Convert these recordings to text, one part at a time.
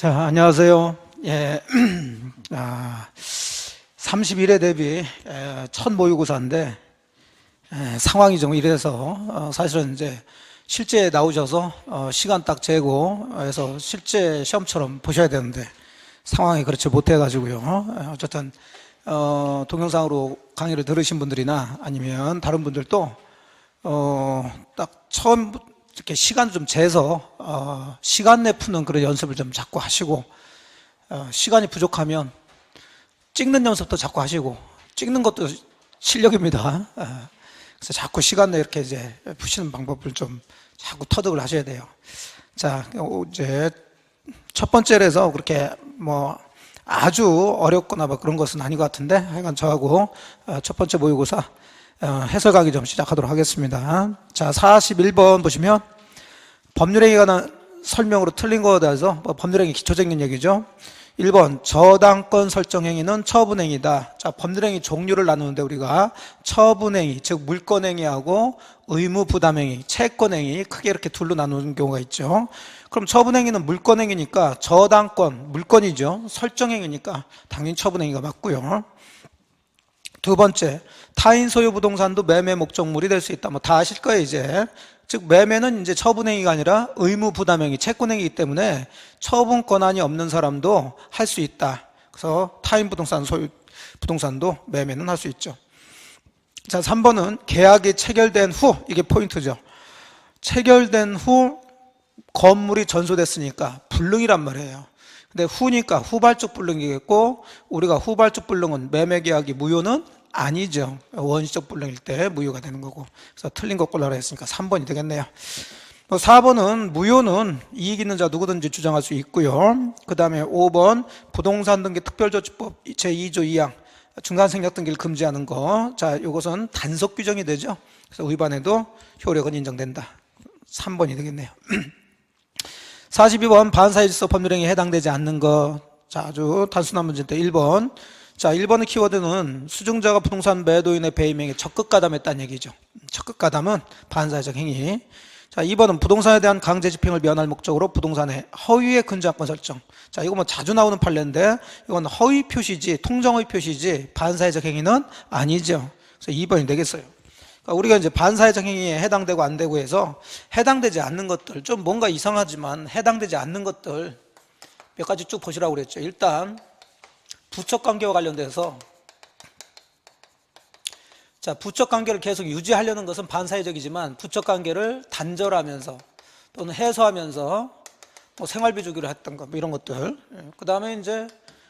자, 안녕하세요. 예, 31회 대비 첫 모의고사인데 상황이 좀 이래서 사실은 이제 실제 나오셔서 시간 딱 재고 해서 실제 시험처럼 보셔야 되는데 상황이 그렇지 못해가지고요. 어쨌든 동영상으로 강의를 들으신 분들이나 아니면 다른 분들도 딱 처음 이렇게 시간 좀 재서 시간 내 푸는 그런 연습을 좀 자꾸 하시고 시간이 부족하면 찍는 연습도 자꾸 하시고 찍는 것도 실력입니다. 그래서 자꾸 시간 내 이렇게 이제 푸시는 방법을 좀 자꾸 터득을 하셔야 돼요. 자, 이제 첫 번째라서 그렇게 뭐 아주 어렵거나 뭐 그런 것은 아닌 것 같은데 하여간 저하고 첫 번째 모의고사 해설 강의 좀 시작하도록 하겠습니다. 자, 41번 보시면 법률행위에 관한 설명으로 틀린 거에 대해서 법률행위 기초적인 얘기죠. 1번 저당권 설정행위는 처분행위다. 자, 법률행위 종류를 나누는데 우리가 처분행위, 즉 물권행위하고 의무부담행위, 채권행위 크게 이렇게 둘로 나누는 경우가 있죠. 그럼 처분행위는 물권행위니까 저당권, 물권이죠. 설정행위니까 당연히 처분행위가 맞고요. 두 번째, 타인 소유 부동산도 매매 목적물이 될 수 있다. 뭐 다 아실 거예요, 이제. 즉, 매매는 이제 처분행위가 아니라 의무부담행위, 채권행위이기 때문에 처분 권한이 없는 사람도 할 수 있다. 그래서 타인 부동산 소유 부동산도 매매는 할 수 있죠. 자, 3번은 계약이 체결된 후, 이게 포인트죠. 체결된 후 건물이 전소됐으니까 불능이란 말이에요. 근데 후니까 후발적 불능이겠고, 우리가 후발적 불능은 매매계약이 무효는 아니죠. 원시적 불능일 때 무효가 되는 거고. 그래서 틀린 것 골라라 했으니까 3번이 되겠네요. 4번은 무효는 이익 있는 자 누구든지 주장할 수 있고요. 그 다음에 5번 부동산 등기 특별조치법 제2조 2항 중간생략 등기를 금지하는 거. 자, 이것은 단속 규정이 되죠. 그래서 위반해도 효력은 인정된다. 3번이 되겠네요. 42번 반사회질서 법률행위에 해당되지 않는 것. 자, 아주 단순한 문제인데 1번. 자, 1번의 키워드는 수증자가 부동산 매도인의 배임행위에 적극 가담했다는 얘기죠. 적극 가담은 반사회적 행위. 자, 2번은 부동산에 대한 강제 집행을 면할 목적으로 부동산의 허위의 근저당권 설정. 자, 이거 뭐 자주 나오는 판례인데 이건 허위 표시지, 통정허위 표시지 반사회적 행위는 아니죠. 그래서 2번이 되겠어요. 그러니까 우리가 이제 반사회적 행위에 해당되고 안 되고 해서 해당되지 않는 것들, 좀 뭔가 이상하지만 해당되지 않는 것들 몇 가지 쭉 보시라고 그랬죠. 일단 부척관계와 관련돼서, 자, 부척관계를 계속 유지하려는 것은 반사회적이지만 부척관계를 단절하면서 또는 해소하면서 뭐 생활비 주기로 했던 거, 뭐 이런 것들. 그 다음에 이제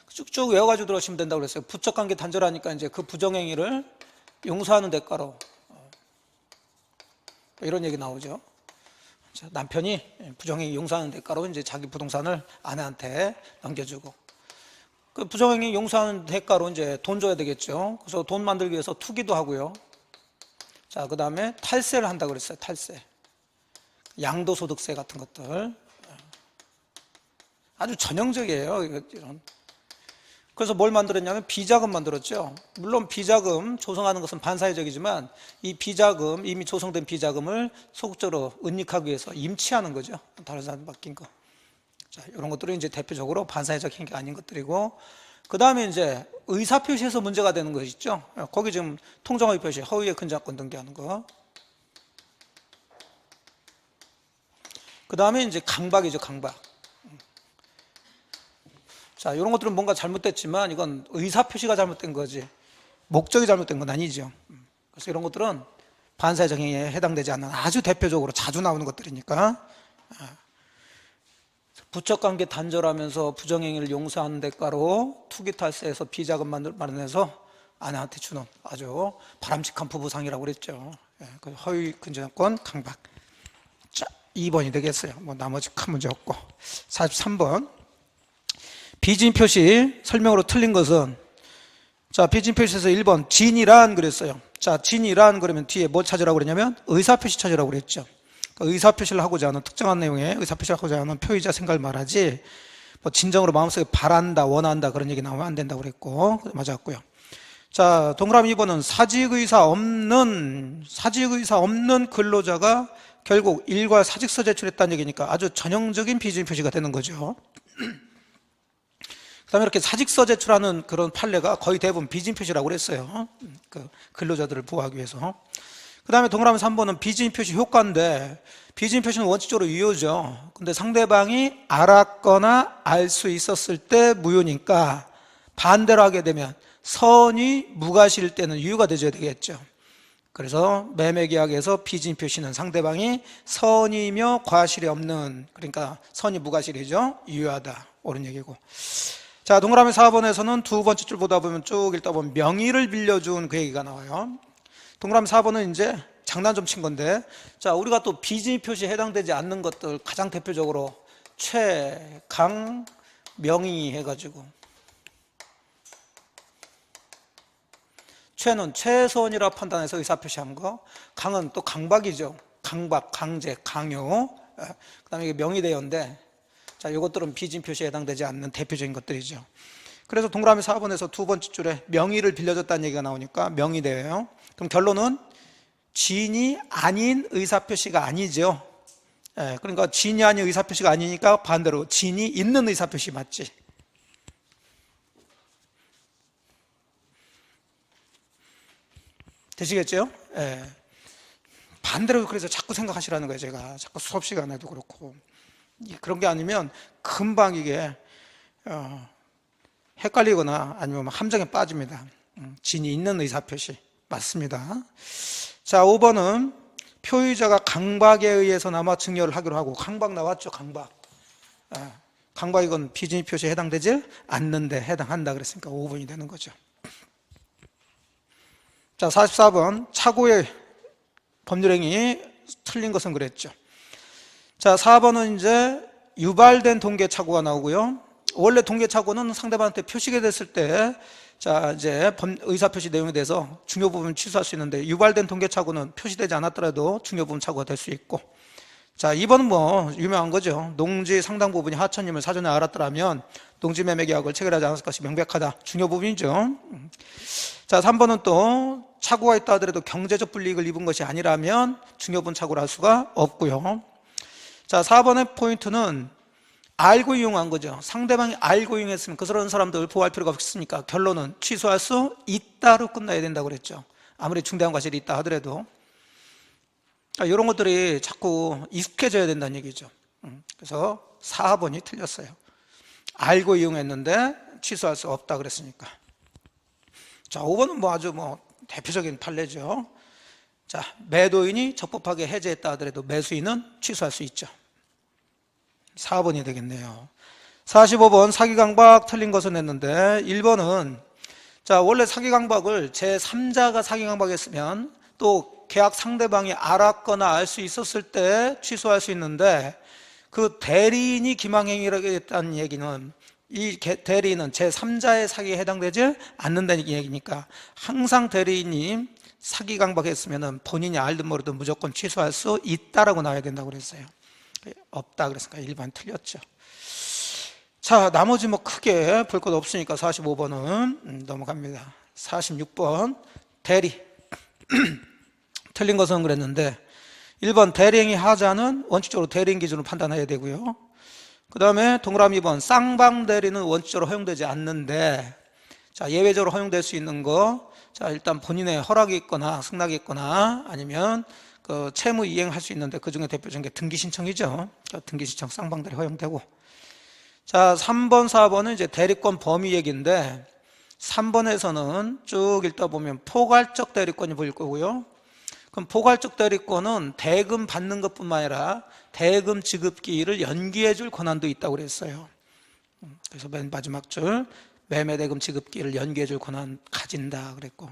쭉쭉 외워가지고 들어오시면 된다고 그랬어요. 부척관계 단절하니까 이제 그 부정행위를 용서하는 대가로 이런 얘기 나오죠. 자, 남편이 부정행위 용서하는 대가로 이제 자기 부동산을 아내한테 넘겨주고, 그 부정행위 용서하는 대가로 이제 돈 줘야 되겠죠. 그래서 돈 만들기 위해서 투기도 하고요. 자, 그 다음에 탈세를 한다고 그랬어요. 탈세, 양도소득세 같은 것들 아주 전형적이에요. 이런. 그래서 뭘 만들었냐면 비자금 만들었죠. 물론 비자금 조성하는 것은 반사회적이지만 이 비자금, 이미 조성된 비자금을 소극적으로 은닉하기 위해서 임치하는 거죠. 다른 사람 맡긴 거. 자, 이런 것들은 이제 대표적으로 반사회적 행위가 아닌 것들이고, 그 다음에 이제 의사표시에서 문제가 되는 것이 있죠. 거기 지금 통정허위 표시, 허위의 근저당권 등기하는 거. 그 다음에 이제 강박이죠, 강박. 자, 이런 것들은 뭔가 잘못됐지만 이건 의사표시가 잘못된 거지 목적이 잘못된 건 아니죠. 그래서 이런 것들은 반사회적 행위에 해당되지 않는 아주 대표적으로 자주 나오는 것들이니까. 부척관계 단절하면서 부정행위를 용서하는 대가로 투기탈세해서 비자금 마련해서 아내한테 주는 아주 바람직한 부부상이라고 그랬죠. 그 허위 근저당권 강박. 자, 2번이 되겠어요. 뭐 나머지 큰 문제 없고. 43번 비진 표시 설명으로 틀린 것은, 자, 비진 표시에서 1번 진이란 그랬어요. 자, 진이란 그러면 뒤에 뭐 찾으라고 그랬냐면 의사표시 찾으라고 그랬죠. 그러니까 의사표시를 하고자 하는 특정한 내용의 의사표시를 하고자 하는 표의자 생각을 말하지 뭐 진정으로 마음속에 바란다, 원한다 그런 얘기 나오면 안 된다고 그랬고 맞았고요. 자, 동그라미 2번은 사직의사 없는 근로자가 결국 일괄 사직서 제출했다는 얘기니까 아주 전형적인 비진 표시가 되는 거죠. 그다음에 이렇게 사직서 제출하는 그런 판례가 거의 대부분 비진 표시라고 그랬어요. 그 근로자들을 보호하기 위해서. 그다음에 동그라미 3번은 비진 표시 효과인데, 비진 표시는 원칙적으로 유효죠. 근데 상대방이 알았거나 알 수 있었을 때 무효니까, 반대로 하게 되면 선이 무과실일 때는 유효가 되줘야 되겠죠. 그래서 매매계약에서 비진 표시는 상대방이 선이며 과실이 없는, 그러니까 선이 무과실이죠. 유효하다, 옳은 얘기고. 자, 동그라미 4번에서는 두 번째 줄 보다 보면 쭉 읽다 보면 명의를 빌려준 그 얘기가 나와요. 동그라미 4번은 이제 장난 좀 친 건데, 자, 우리가 또 비진 표시에 해당되지 않는 것들 가장 대표적으로 최, 강, 명의 해가지고, 최는 최선이라 판단해서 의사표시한 거, 강은 또 강박이죠. 강박, 강제, 강요. 그 다음에 이게 명의대여인데, 자, 이것들은 비진 표시에 해당되지 않는 대표적인 것들이죠. 그래서 동그라미 4번에서 두 번째 줄에 명의를 빌려줬다는 얘기가 나오니까 명의대여예요. 그럼 결론은 진이 아닌 의사표시가 아니죠. 그러니까 진이 아닌 의사표시가 아니니까 반대로 진이 있는 의사표시 맞지. 되시겠죠? 반대로 그래서 자꾸 생각하시라는 거예요. 제가 자꾸 수업 시간에도 그렇고, 그런 게 아니면 금방 이게 헷갈리거나 아니면 함정에 빠집니다. 진이 있는 의사표시 맞습니다. 자, 5번은 표의자가 강박에 의해서나마 증여를 하기로 하고, 강박 나왔죠. 강박. 강박, 이건 비진의 표시에 해당되지 않는데 해당한다 그랬으니까 5번이 되는 거죠. 자, 44번 차고의 법률행위 틀린 것은 그랬죠. 자, 4번은 이제 유발된 동계착오가 나오고요. 원래 동계착오는 상대방한테 표시가 됐을 때, 자, 이제 의사표시 내용에 대해서 중요 부분 취소할 수 있는데, 유발된 동계착오는 표시되지 않았더라도 중요 부분 착오가 될 수 있고. 자, 2번은 뭐 유명한 거죠. 농지 상당 부분이 하천임을 사전에 알았더라면 농지 매매 계약을 체결하지 않았을 것이 명백하다. 중요 부분이죠. 자, 3번은 또 착오가 있다 하더라도 경제적 불이익을 입은 것이 아니라면 중요 부분 착오를 할 수가 없고요. 자, 4번의 포인트는 알고 이용한 거죠. 상대방이 알고 이용했으면 그런 사람들 보호할 필요가 없으니까 결론은 취소할 수 있다로 끝나야 된다고 그랬죠. 아무리 중대한 과실이 있다 하더라도. 이런 것들이 자꾸 익숙해져야 된다는 얘기죠. 그래서 4번이 틀렸어요. 알고 이용했는데 취소할 수 없다 그랬으니까. 자, 5번은 뭐 아주 대표적인 판례죠. 자, 매도인이 적법하게 해지했다 하더라도 매수인은 취소할 수 있죠. 4번이 되겠네요. 45번 사기강박 틀린 것은 했는데, 1번은 자, 원래 사기강박을 제3자가 사기강박했으면 또 계약 상대방이 알았거나 알 수 있었을 때 취소할 수 있는데, 그 대리인이 기망행위를 했다는 얘기는 이 대리인은 제3자의 사기에 해당되지 않는다는 얘기니까 항상 대리인이 사기강박했으면 본인이 알든 모르든 무조건 취소할 수 있다라고 나와야 된다고 그랬어요. 없다 그랬으니까 1번 틀렸죠. 자, 나머지 크게 볼 것 없으니까 45번은 넘어갑니다. 46번 대리 틀린 것은 그랬는데, 1번 대리행위 하자는 원칙적으로 대리인 기준으로 판단해야 되고요. 그 다음에 동그라미 2번 쌍방대리는 원칙적으로 허용되지 않는데, 자, 예외적으로 허용될 수 있는 거, 자, 일단 본인의 허락이 있거나 승낙이 있거나 아니면 그 채무 이행할 수 있는데, 그 중에 대표적인 게 등기신청이죠. 등기신청 쌍방대리 허용되고. 자, 3번 4번은 이제 대리권 범위 얘기인데, 3번에서는 쭉 읽다 보면 포괄적 대리권이 보일 거고요. 그럼 포괄적 대리권은 대금 받는 것뿐만 아니라 대금 지급기일을 연기해 줄 권한도 있다고 그랬어요. 그래서 맨 마지막 줄 매매 대금 지급기일을 연기해 줄 권한 가진다 그랬고,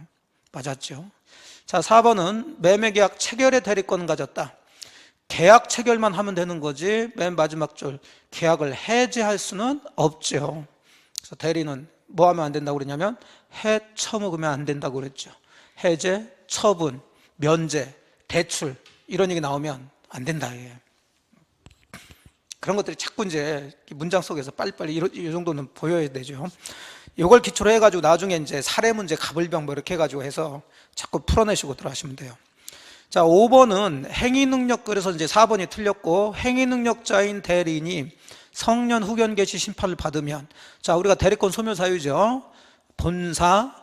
맞았죠. 자, 4번은 매매계약 체결의 대리권은 가졌다. 계약 체결만 하면 되는 거지 맨 마지막 줄 계약을 해지할 수는 없죠. 그래서 대리는 뭐 하면 안 된다고 그랬냐면 해처먹으면 안 된다고 그랬죠. 해제, 처분, 면제, 대출 이런 얘기 나오면 안 된다. 그런 것들이 자꾸 이제 문장 속에서 빨리빨리 이 정도는 보여야 되죠. 이걸 기초로 해가지고 나중에 이제 사례 문제, 가불병 이렇게 해가지고 해서 자꾸 풀어내시고 들어가시면 돼요. 자, 5번은 행위능력, 그래서 이제 4번이 틀렸고, 행위능력자인 대리인이 성년 후견 개시 심판을 받으면, 자, 우리가 대리권 소멸 사유죠. 본사,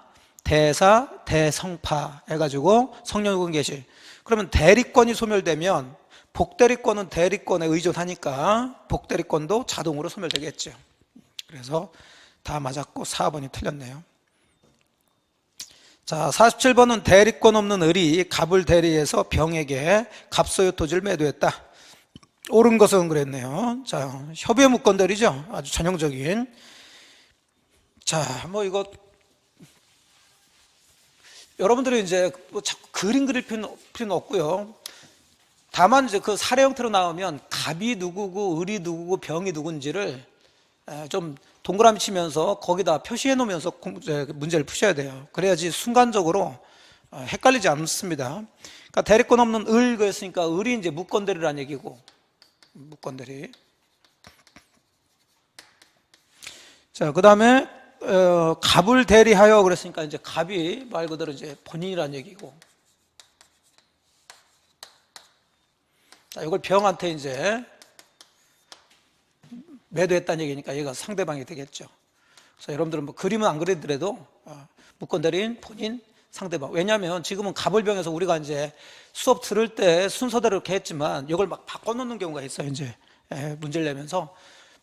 대사, 대성파 해가지고 성년 후견 개시. 그러면 대리권이 소멸되면 복대리권은 대리권에 의존하니까 복대리권도 자동으로 소멸되겠죠. 그래서 다 맞았고 4번이 틀렸네요. 자, 47번은 대리권 없는 을이 갑을 대리해서 병에게 갑소유 토지를 매도했다. 옳은 것은 그랬네요. 자, 협의의 무건대리죠. 아주 전형적인. 자, 뭐 이거 여러분들이 이제 뭐 자꾸 그림 그릴 필요는 없고요. 다만 이제 그 사례 형태로 나오면 갑이 누구고 을이 누구고 병이 누군지를 좀 동그라미 치면서 거기다 표시해 놓으면서 문제를 푸셔야 돼요. 그래야지 순간적으로 헷갈리지 않습니다. 그러니까 대리권 없는 을 그랬으니까 을이 이제 무건대리라는 얘기고, 무건대리. 자, 그 다음에 갑을 대리하여 그랬으니까 이제 갑이 말 그대로 이제 본인이라는 얘기고, 자, 이걸 병한테 이제 매도했다는 얘기니까 얘가 상대방이 되겠죠. 그래서 여러분들은 뭐 그림은 안 그리더라도 무건대리인 본인 상대방. 왜냐하면 지금은 갑을병에서 우리가 이제 수업 들을 때 순서대로 이렇게 했지만 이걸 막 바꿔놓는 경우가 있어요. 이제 문제를 내면서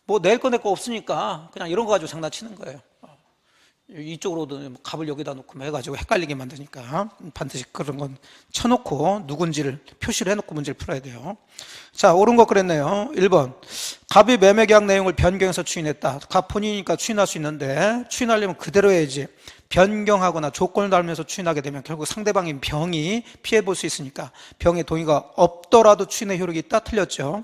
뭐 낼 거 낼 거 없으니까 그냥 이런 거 가지고 장난치는 거예요. 이쪽으로도 갑을 여기다 놓고 해가지고 헷갈리게 만드니까 반드시 그런 건 쳐놓고 누군지를 표시를 해놓고 문제를 풀어야 돼요. 자, 옳은 것 그랬네요. 1번 갑이 매매계약 내용을 변경해서 추인했다. 갑 본인이니까 추인할 수 있는데 추인하려면 그대로 해야지. 변경하거나 조건을 달면서 추인하게 되면 결국 상대방인 병이 피해볼 수 있으니까 병의 동의가 없더라도 추인의 효력이 있다. 틀렸죠.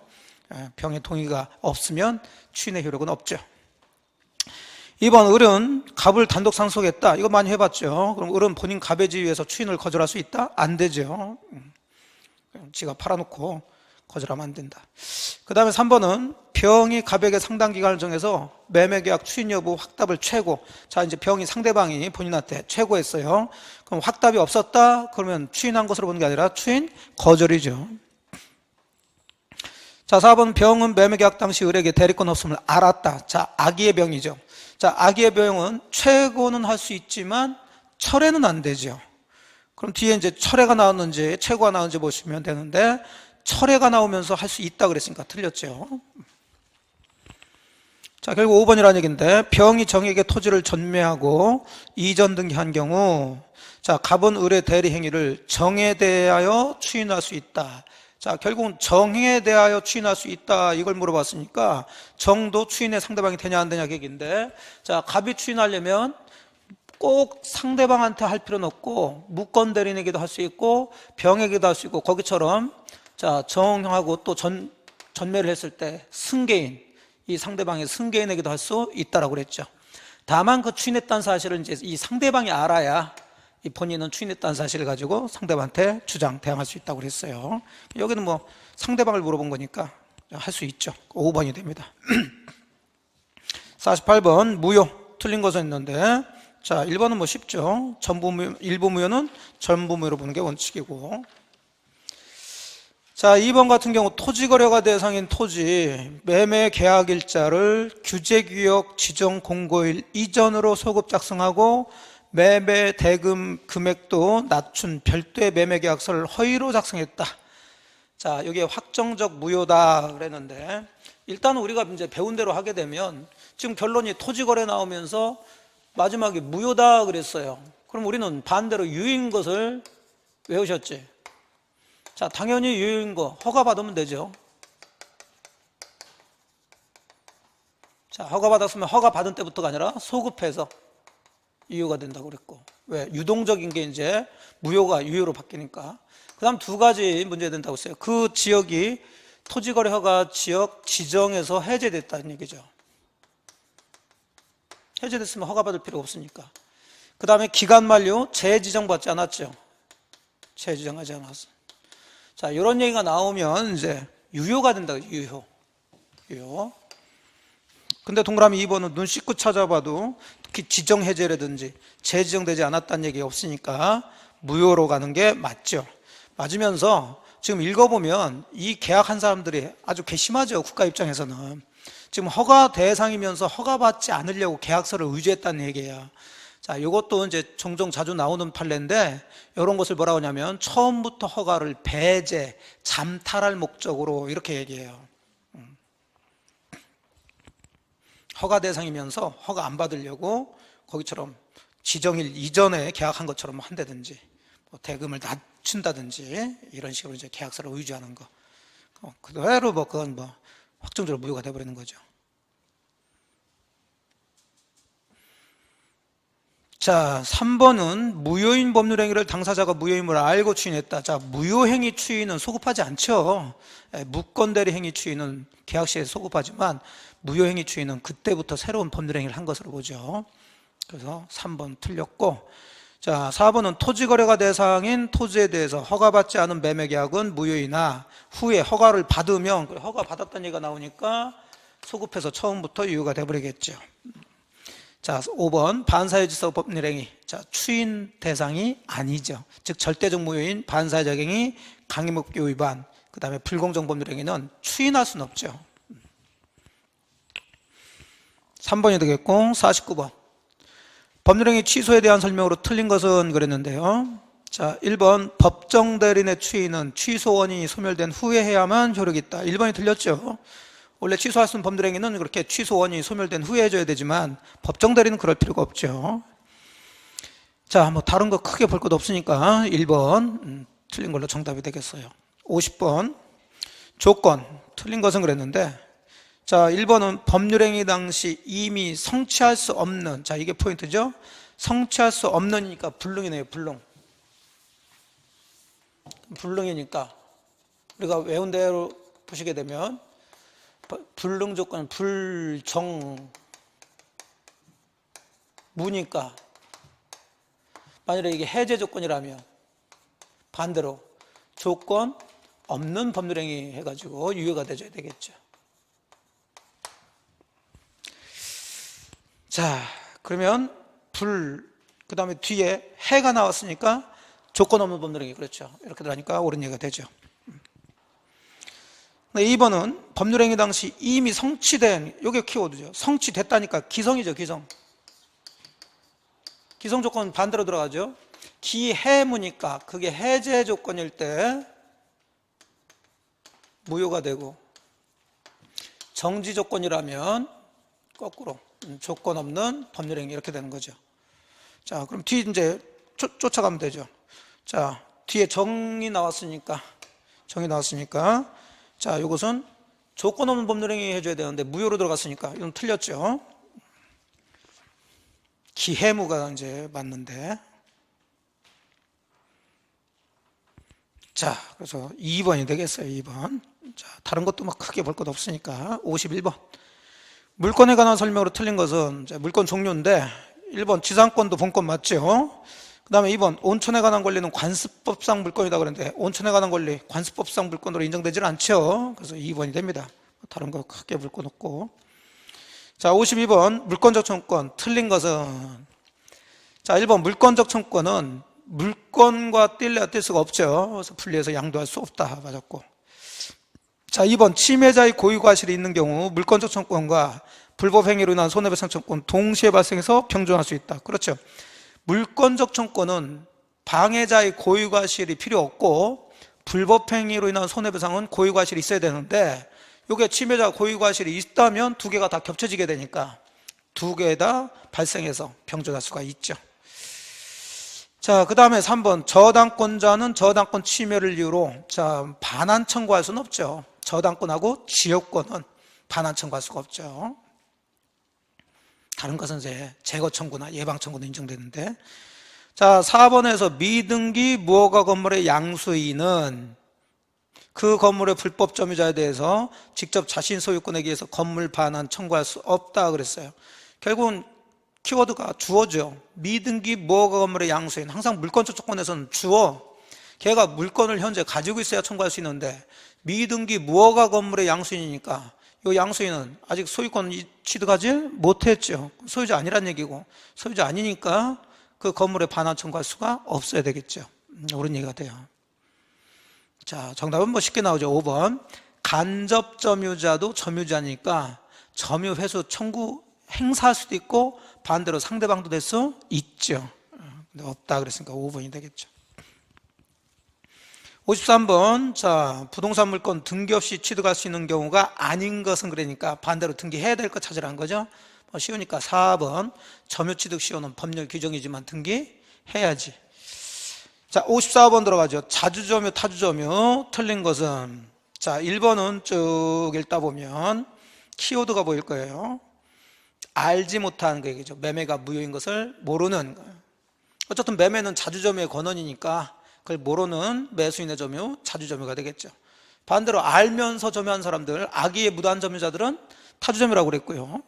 병의 동의가 없으면 추인의 효력은 없죠. 2번 을은 갑을 단독 상속했다. 이거 많이 해봤죠. 그럼 을은 본인 갑의 지위에서 추인을 거절할 수 있다? 안 되죠. 지가 팔아놓고 거절하면 안 된다. 그 다음에 3번은 병이 갑에게 상당 기간을 정해서 매매계약 추인 여부 확답을 최고. 자, 이제 병이 상대방이 본인한테 최고했어요. 그럼 확답이 없었다? 그러면 추인한 것으로 보는 게 아니라 추인 거절이죠. 자, 4번 병은 매매계약 당시 을에게 대리권 없음을 알았다. 자, 악의의 병이죠. 자, 악의의 병은 최고는 할 수 있지만 철회는 안 되죠. 그럼 뒤에 이제 철회가 나왔는지 최고가 나왔는지 보시면 되는데 철회가 나오면서 할 수 있다 그랬으니까 틀렸죠. 자, 결국 5번이라는 얘기인데 병이 정에게 토지를 전매하고 이전 등기한 경우, 자, 갑은 을의 대리 행위를 정에 대하여 추인할 수 있다. 자, 결국은 정에 대하여 추인할 수 있다 이걸 물어봤으니까 정도 추인의 상대방이 되냐 안 되냐 얘기인데, 자, 갑이 추인하려면 꼭 상대방한테 할 필요는 없고 무건대리인에게도 할 수 있고 병에게도 할 수 있고 거기처럼 자, 정하고 또 전매를 했을 때 승계인, 이 상대방의 승계인에게도 할 수 있다라고 그랬죠. 다만 그 추인했다는 사실을 이제 이 상대방이 알아야 이 본인은 추인했다는 사실을 가지고 상대방한테 대항할 수 있다고 그랬어요. 여기는 뭐 상대방을 물어본 거니까 할 수 있죠. 5번이 됩니다. 48번 무효 틀린 것은 있는데, 자, 1번은 뭐 쉽죠. 일부 무효는 전부 무효로 보는 게 원칙이고, 자, 2번 같은 경우 토지거래가 대상인 토지 매매 계약일자를 규제구역 지정 공고일 이전으로 소급 작성하고 매매 대금 금액도 낮춘 별도의 매매계약서를 허위로 작성했다. 자, 여기에 확정적 무효다 그랬는데, 일단 우리가 이제 배운 대로 하게 되면 지금 결론이 토지거래 나오면서 마지막에 무효다 그랬어요. 그럼 우리는 반대로 유효인 것을 외우셨지. 자, 당연히 유효인 거 허가받으면 되죠. 자, 허가받았으면 허가받은 때부터가 아니라 소급해서 유효가 된다고 그랬고, 왜? 유동적인 게 이제 무효가 유효로 바뀌니까. 그 다음 두 가지 문제가 된다고 했어요. 그 지역이 토지거래 허가 지역 지정에서 해제됐다는 얘기죠. 해제됐으면 허가받을 필요가 없으니까. 그 다음에 기간 만료 재지정받지 않았죠. 재지정하지 않았어. 자, 이런 얘기가 나오면 이제 유효가 된다. 유효. 근데 동그라미 2번은 눈 씻고 찾아봐도 특히 지정 해제라든지 재지정되지 않았다는 얘기 없으니까 무효로 가는 게 맞죠. 맞으면서 지금 읽어보면 이 계약한 사람들이 아주 괘씸하죠. 국가 입장에서는. 지금 허가 대상이면서 허가받지 않으려고 계약서를 의주했다는 얘기예요. 자, 이것도 이제 종종 자주 나오는 판례인데, 이런 것을 뭐라고 하냐면 처음부터 허가를 배제, 잠탈할 목적으로 이렇게 얘기해요. 허가 대상이면서 허가 안 받으려고 거기처럼 지정일 이전에 계약한 것처럼 한다든지, 뭐 대금을 낮춘다든지, 이런 식으로 이제 계약서를 의주하는 거. 그대로 뭐 그건 뭐 확정적으로 무효가 돼버리는 거죠. 자, 3번은 무효인 법률행위를 당사자가 무효임을 알고 추인했다. 자, 무효행위 추인은 소급하지 않죠. 무건대리 행위 추인은 계약 시에 소급하지만 무효행위 추인은 그때부터 새로운 법률행위를 한 것으로 보죠. 그래서 3번 틀렸고, 자, 4번은 토지거래가 대상인 토지에 대해서 허가받지 않은 매매계약은 무효이나 후에 허가를 받으면, 허가 받았다는 얘기가 나오니까 소급해서 처음부터 유효가 돼버리겠죠. 자, 5번 반사회질서 법률행위. 자, 추인 대상이 아니죠. 즉 절대적 무효인 반사회적 행위, 강의목교 위반, 그 다음에 불공정 법률행위는 추인할 수는 없죠. 3번이 되겠고, 49번 법률행위 취소에 대한 설명으로 틀린 것은 그랬는데요. 자, 1번 법정 대리인의 추인은 취소 원인이 소멸된 후에 해야만 효력이 있다. 1번이 틀렸죠. 원래 취소할 수 있는 법률행위는 그렇게 취소 원인이 소멸된 후에 해줘야 되지만 법정 대리는 그럴 필요가 없죠. 자, 뭐 다른 거 크게 볼 것도 없으니까 1번 틀린 걸로 정답이 되겠어요. 50번 조건 틀린 것은 그랬는데, 자, 1번은 법률행위 당시 이미 성취할 수 없는, 자, 이게 포인트죠. 성취할 수 없는이니까 불능이네요. 불능이니까 우리가 외운 대로 보시게 되면 불능 조건은 불정무니까, 만일에 이게 해제 조건이라면 반대로 조건 없는 법률행위 해가지고 유효가 돼줘야 되겠죠. 자, 그러면 그 다음에 뒤에 해가 나왔으니까 조건 없는 법률행위, 그렇죠. 이렇게 들어가니까 옳은 얘기가 되죠. 2번은 법률행위 당시 이미 성취된, 이게 키워드죠. 성취됐다니까 기성이죠. 기성 조건 반대로 들어가죠. 기해무니까 그게 해제 조건일 때 무효가 되고, 정지 조건이라면 거꾸로 조건 없는 법률행위 이렇게 되는 거죠. 자, 그럼 뒤 이제 쫓아가면 되죠. 자, 뒤에 정이 나왔으니까 자, 이것은 조건 없는 법률행위 해줘야 되는데 무효로 들어갔으니까 이건 틀렸죠. 기해무가 이제 맞는데, 자, 그래서 2번이 되겠어요. 2번. 자, 다른 것도 막 크게 볼 것 없으니까 51번 물건에 관한 설명으로 틀린 것은, 자, 물건 종류인데 1번 지상권도 본권 맞죠. 그 다음에 2번 온천에 관한 권리는 관습법상 물건이다 그랬는데, 온천에 관한 권리 관습법상 물건으로 인정되지는 않죠. 그래서 2번이 됩니다. 다른 거 크게 볼 건 없고. 자, 52번 물권적 청구권 틀린 것은, 자, 1번 물권적 청구권은 물건과 뗄래야 뗄 수가 없죠. 그래서 분리해서 양도할 수 없다 맞았고. 자, 2번 침해자의 고의과실이 있는 경우 물권적 청구권과 불법행위로 인한 손해배상 청구권 동시에 발생해서 병존할 수 있다. 그렇죠. 물권적 청구권은 방해자의 고의과실이 필요 없고, 불법행위로 인한 손해배상은 고의과실이 있어야 되는데, 이게 침해자 고의과실이 있다면 두 개가 다 겹쳐지게 되니까 두 개 다 발생해서 병존할 수가 있죠. 자, 그 다음에 3번 저당권자는 저당권 침해를 이유로, 자, 반환 청구할 수는 없죠. 저당권하고 지역권은 반환 청구할 수가 없죠. 다른 것은 이제 제거 청구나 예방 청구는 인정되는데, 자, 4번에서 미등기 무허가 건물의 양수인은 그 건물의 불법 점유자에 대해서 직접 자신 소유권에 의해서 건물 반환 청구할 수 없다 그랬어요. 결국은 키워드가 주어죠. 미등기 무허가 건물의 양수인, 항상 물권적 조건에서는 주어, 걔가 물건을 현재 가지고 있어야 청구할 수 있는데, 미등기 무허가 건물의 양수인이니까 이 양수인은 아직 소유권 취득하지 못했죠. 소유자 아니란 얘기고, 소유자 아니니까 그 건물에 반환 청구할 수가 없어야 되겠죠. 옳은 얘기가 돼요. 자, 정답은 뭐 쉽게 나오죠. 5번 간접 점유자도 점유자니까 점유 회수 청구 행사할 수도 있고 반대로 상대방도 될 수 있죠. 근데 없다 그랬으니까 5번이 되겠죠. 53번, 자, 부동산 물건 등기 없이 취득할 수 있는 경우가 아닌 것은 그러니까 반대로 등기해야 될 것 찾으라는 거죠. 쉬우니까 4번, 점유 취득 시효는 법률 규정이지만 등기해야지. 자, 54번 들어가죠. 자주점유, 타주점유. 틀린 것은, 자, 1번은 쭉 읽다 보면 키워드가 보일 거예요. 알지 못한 그 얘기죠. 매매가 무효인 것을 모르는 거예요. 어쨌든 매매는 자주점유의 권한이니까 그걸 모르는 매수인의 점유, 자주점유가 되겠죠. 반대로 알면서 점유한 사람들, 악의의 무단 점유자들은 타주점유라고 그랬고요.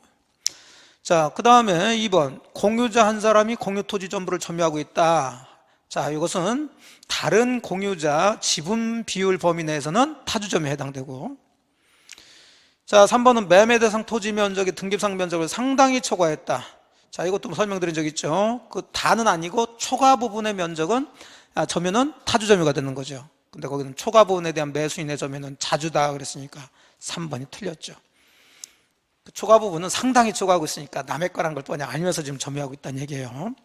자, 그 다음에 2번, 공유자 한 사람이 공유 토지 전부를 점유하고 있다. 자, 이것은 다른 공유자 지분 비율 범위 내에서는 타주점유에 해당되고, 자, 3번은 매매 대상 토지 면적의 등기상 면적을 상당히 초과했다. 자, 이것도 설명드린 적 있죠. 그 다는 아니고 초과 부분의 면적은 점유는 타주점유가 되는 거죠. 근데 거기는 초과 부분에 대한 매수인의 점유는 자주다 그랬으니까 3번이 틀렸죠. 그 초과 부분은 상당히 초과하고 있으니까 남의 거란 걸 뻔히 알면서 지금 점유하고 있다는 얘기예요.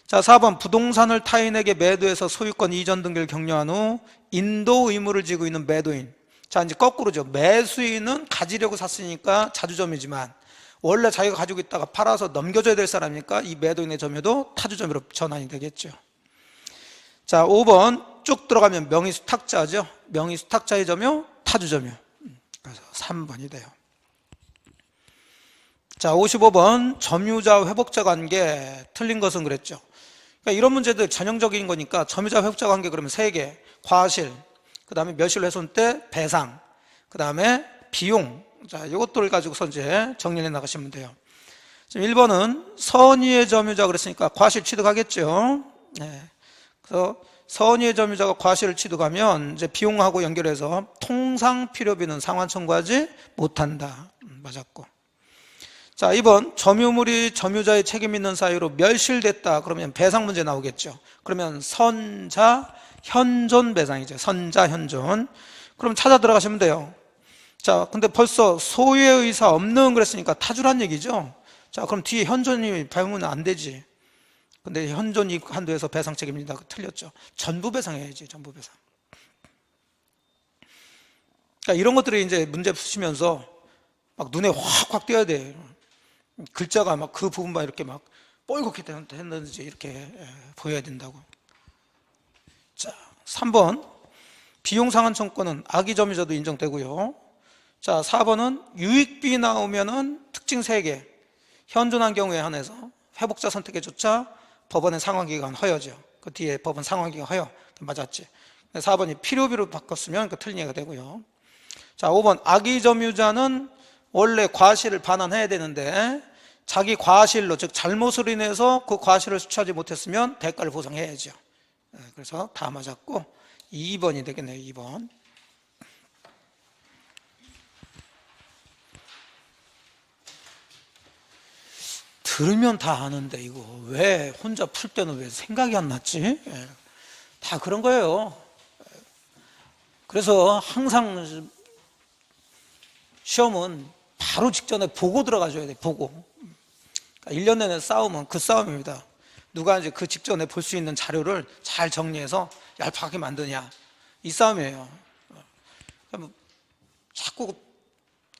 자, 4번 부동산을 타인에게 매도해서 소유권 이전 등기를 격려한 후 인도 의무를 지고 있는 매도인. 자, 이제 거꾸로죠. 매수인은 가지려고 샀으니까 자주점유지만 원래 자기가 가지고 있다가 팔아서 넘겨줘야 될 사람이니까 이 매도인의 점유도 타주점유로 전환이 되겠죠. 자, 5번 쭉 들어가면 명의수탁자죠. 명의수탁자의 점유, 타주점유. 그래서 3번이 돼요. 자, 55번 점유자 회복자 관계. 틀린 것은 그랬죠. 그러니까 이런 문제들 전형적인 거니까 점유자 회복자 관계 그러면 3개. 과실, 그 다음에 멸실 훼손 때 배상, 그 다음에 비용. 자, 이것들을 가지고서 이제 정리해 나가시면 돼요. 지금 1번은 선의의 점유자 그랬으니까 과실 취득하겠죠. 네. 그래서 선의의 점유자가 과실을 취득하면 이제 비용하고 연결해서 통상 필요비는 상환 청구하지 못한다. 맞았고. 자, 2번 점유물이 점유자의 책임 있는 사유로 멸실됐다. 그러면 배상 문제 나오겠죠. 그러면 선자 현존 배상이죠. 선자 현존. 그럼 찾아 들어가시면 돼요. 자, 근데 벌써 소유의 의사 없는 그랬으니까 타주란 얘기죠. 자, 그럼 뒤에 현존이 발문은 안 되지. 근데 현존이 한도에서 배상 책임입니다. 틀렸죠. 전부 배상해야지. 전부 배상. 그러니까 이런 것들이 이제 문제 푸시면서 막 눈에 확 띄어야 돼. 글자가 막 그 부분만 이렇게 막 뻘겋게 했는지 이렇게 보여야 된다고. 자, 3번 비용 상환 청구는 악의 점유자도 인정되고요. 자, 4번은 유익비 나오면은 특징 3개. 현존한 경우에 한해서 회복자 선택에조차 법원의 상환기간 허여죠. 그 뒤에 법원 상환기간 허여. 맞았지. 4번이 필요비로 바꿨으면 그 틀린 얘기가 되고요. 자, 5번 악의 점유자는 원래 과실을 반환해야 되는데 자기 과실로, 즉 잘못으로 인해서 그 과실을 수취하지 못했으면 대가를 보상해야죠. 그래서 다 맞았고 2번이 되겠네요. 2번. 들으면 다 아는데 이거 왜 혼자 풀 때는 왜 생각이 안 났지? 다 그런 거예요. 그래서 항상 시험은 바로 직전에 보고 들어가줘야 돼. 보고. 그러니까 1년 내내 싸움은 그 싸움입니다. 누가 이제 그 직전에 볼 수 있는 자료를 잘 정리해서 얄팍하게 만드냐, 이 싸움이에요. 자꾸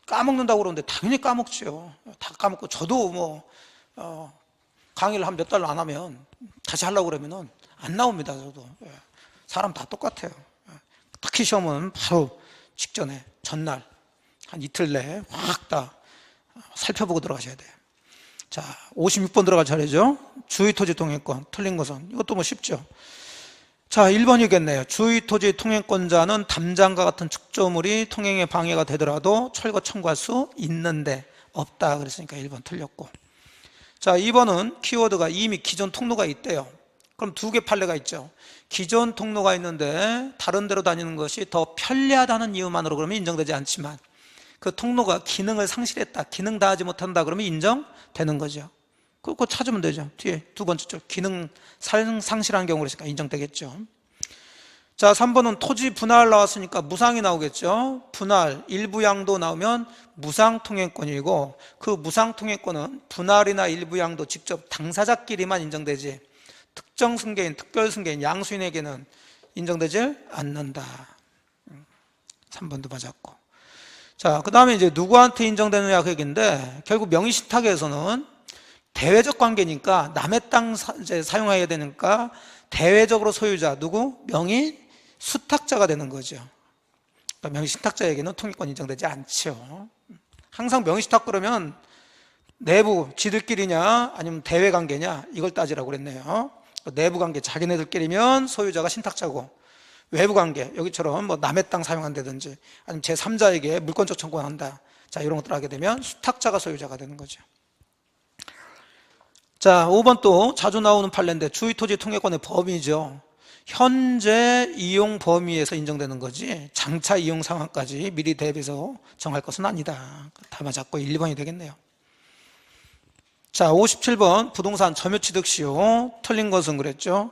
까먹는다고 그러는데 당연히 까먹죠. 다 까먹고 저도 뭐 강의를 한 몇 달 안 하면 다시 하려고 그러면은 안 나옵니다. 저도. 사람 다 똑같아요. 특히 시험은 바로 직전에 전날 한 이틀 내에 확 다 살펴보고 들어가셔야 돼요. 자, 56번 들어갈 차례죠. 주의토지 통행권. 틀린 것은 이것도 뭐 쉽죠. 자, 1번이겠네요. 주의토지 통행권자는 담장과 같은 축조물이 통행에 방해가 되더라도 철거 청구할 수 있는데 없다 그랬으니까 1번 틀렸고. 자, 2번은 키워드가 이미 기존 통로가 있대요. 그럼 2개 판례가 있죠. 기존 통로가 있는데 다른 데로 다니는 것이 더 편리하다는 이유만으로 그러면 인정되지 않지만 그 통로가 기능을 상실했다, 기능 다하지 못한다 그러면 인정되는 거죠. 그거 찾으면 되죠. 뒤에 두 번째 쪽 기능 상실한 경우 그러니까 인정되겠죠. 자, 3번은 토지 분할 나왔으니까 무상이 나오겠죠. 분할, 일부양도 나오면 무상통행권이고, 그 무상통행권은 분할이나 일부양도 직접 당사자끼리만 인정되지 특정 승계인, 특별 승계인, 양수인에게는 인정되지 않는다. 3번도 맞았고. 자, 그 다음에 이제 누구한테 인정되느냐 그 얘기인데, 결국 명의신탁에서는 대외적 관계니까 남의 땅 이제 사용해야 되니까 대외적으로 소유자, 누구? 명의 수탁자가 되는 거죠. 그러니까 명의신탁자에게는 통일권 인정되지 않죠. 항상 명의신탁 그러면 내부 지들끼리냐 아니면 대외 관계냐 이걸 따지라고 그랬네요. 내부 관계 자기네들끼리면 소유자가 신탁자고, 외부 관계 여기처럼 뭐 남의 땅 사용한다든지 아니면 제3자에게 물권적 청구한다, 자 이런 것들 하게 되면 수탁자가 소유자가 되는 거죠. 자, 5번 또 자주 나오는 판례인데 주의토지 통행권의 범위죠. 현재 이용 범위에서 인정되는 거지 장차 이용 상황까지 미리 대비해서 정할 것은 아니다. 다 맞았고 1번이 되겠네요. 자, 57번 부동산 점유취득시효 틀린 것은 그랬죠.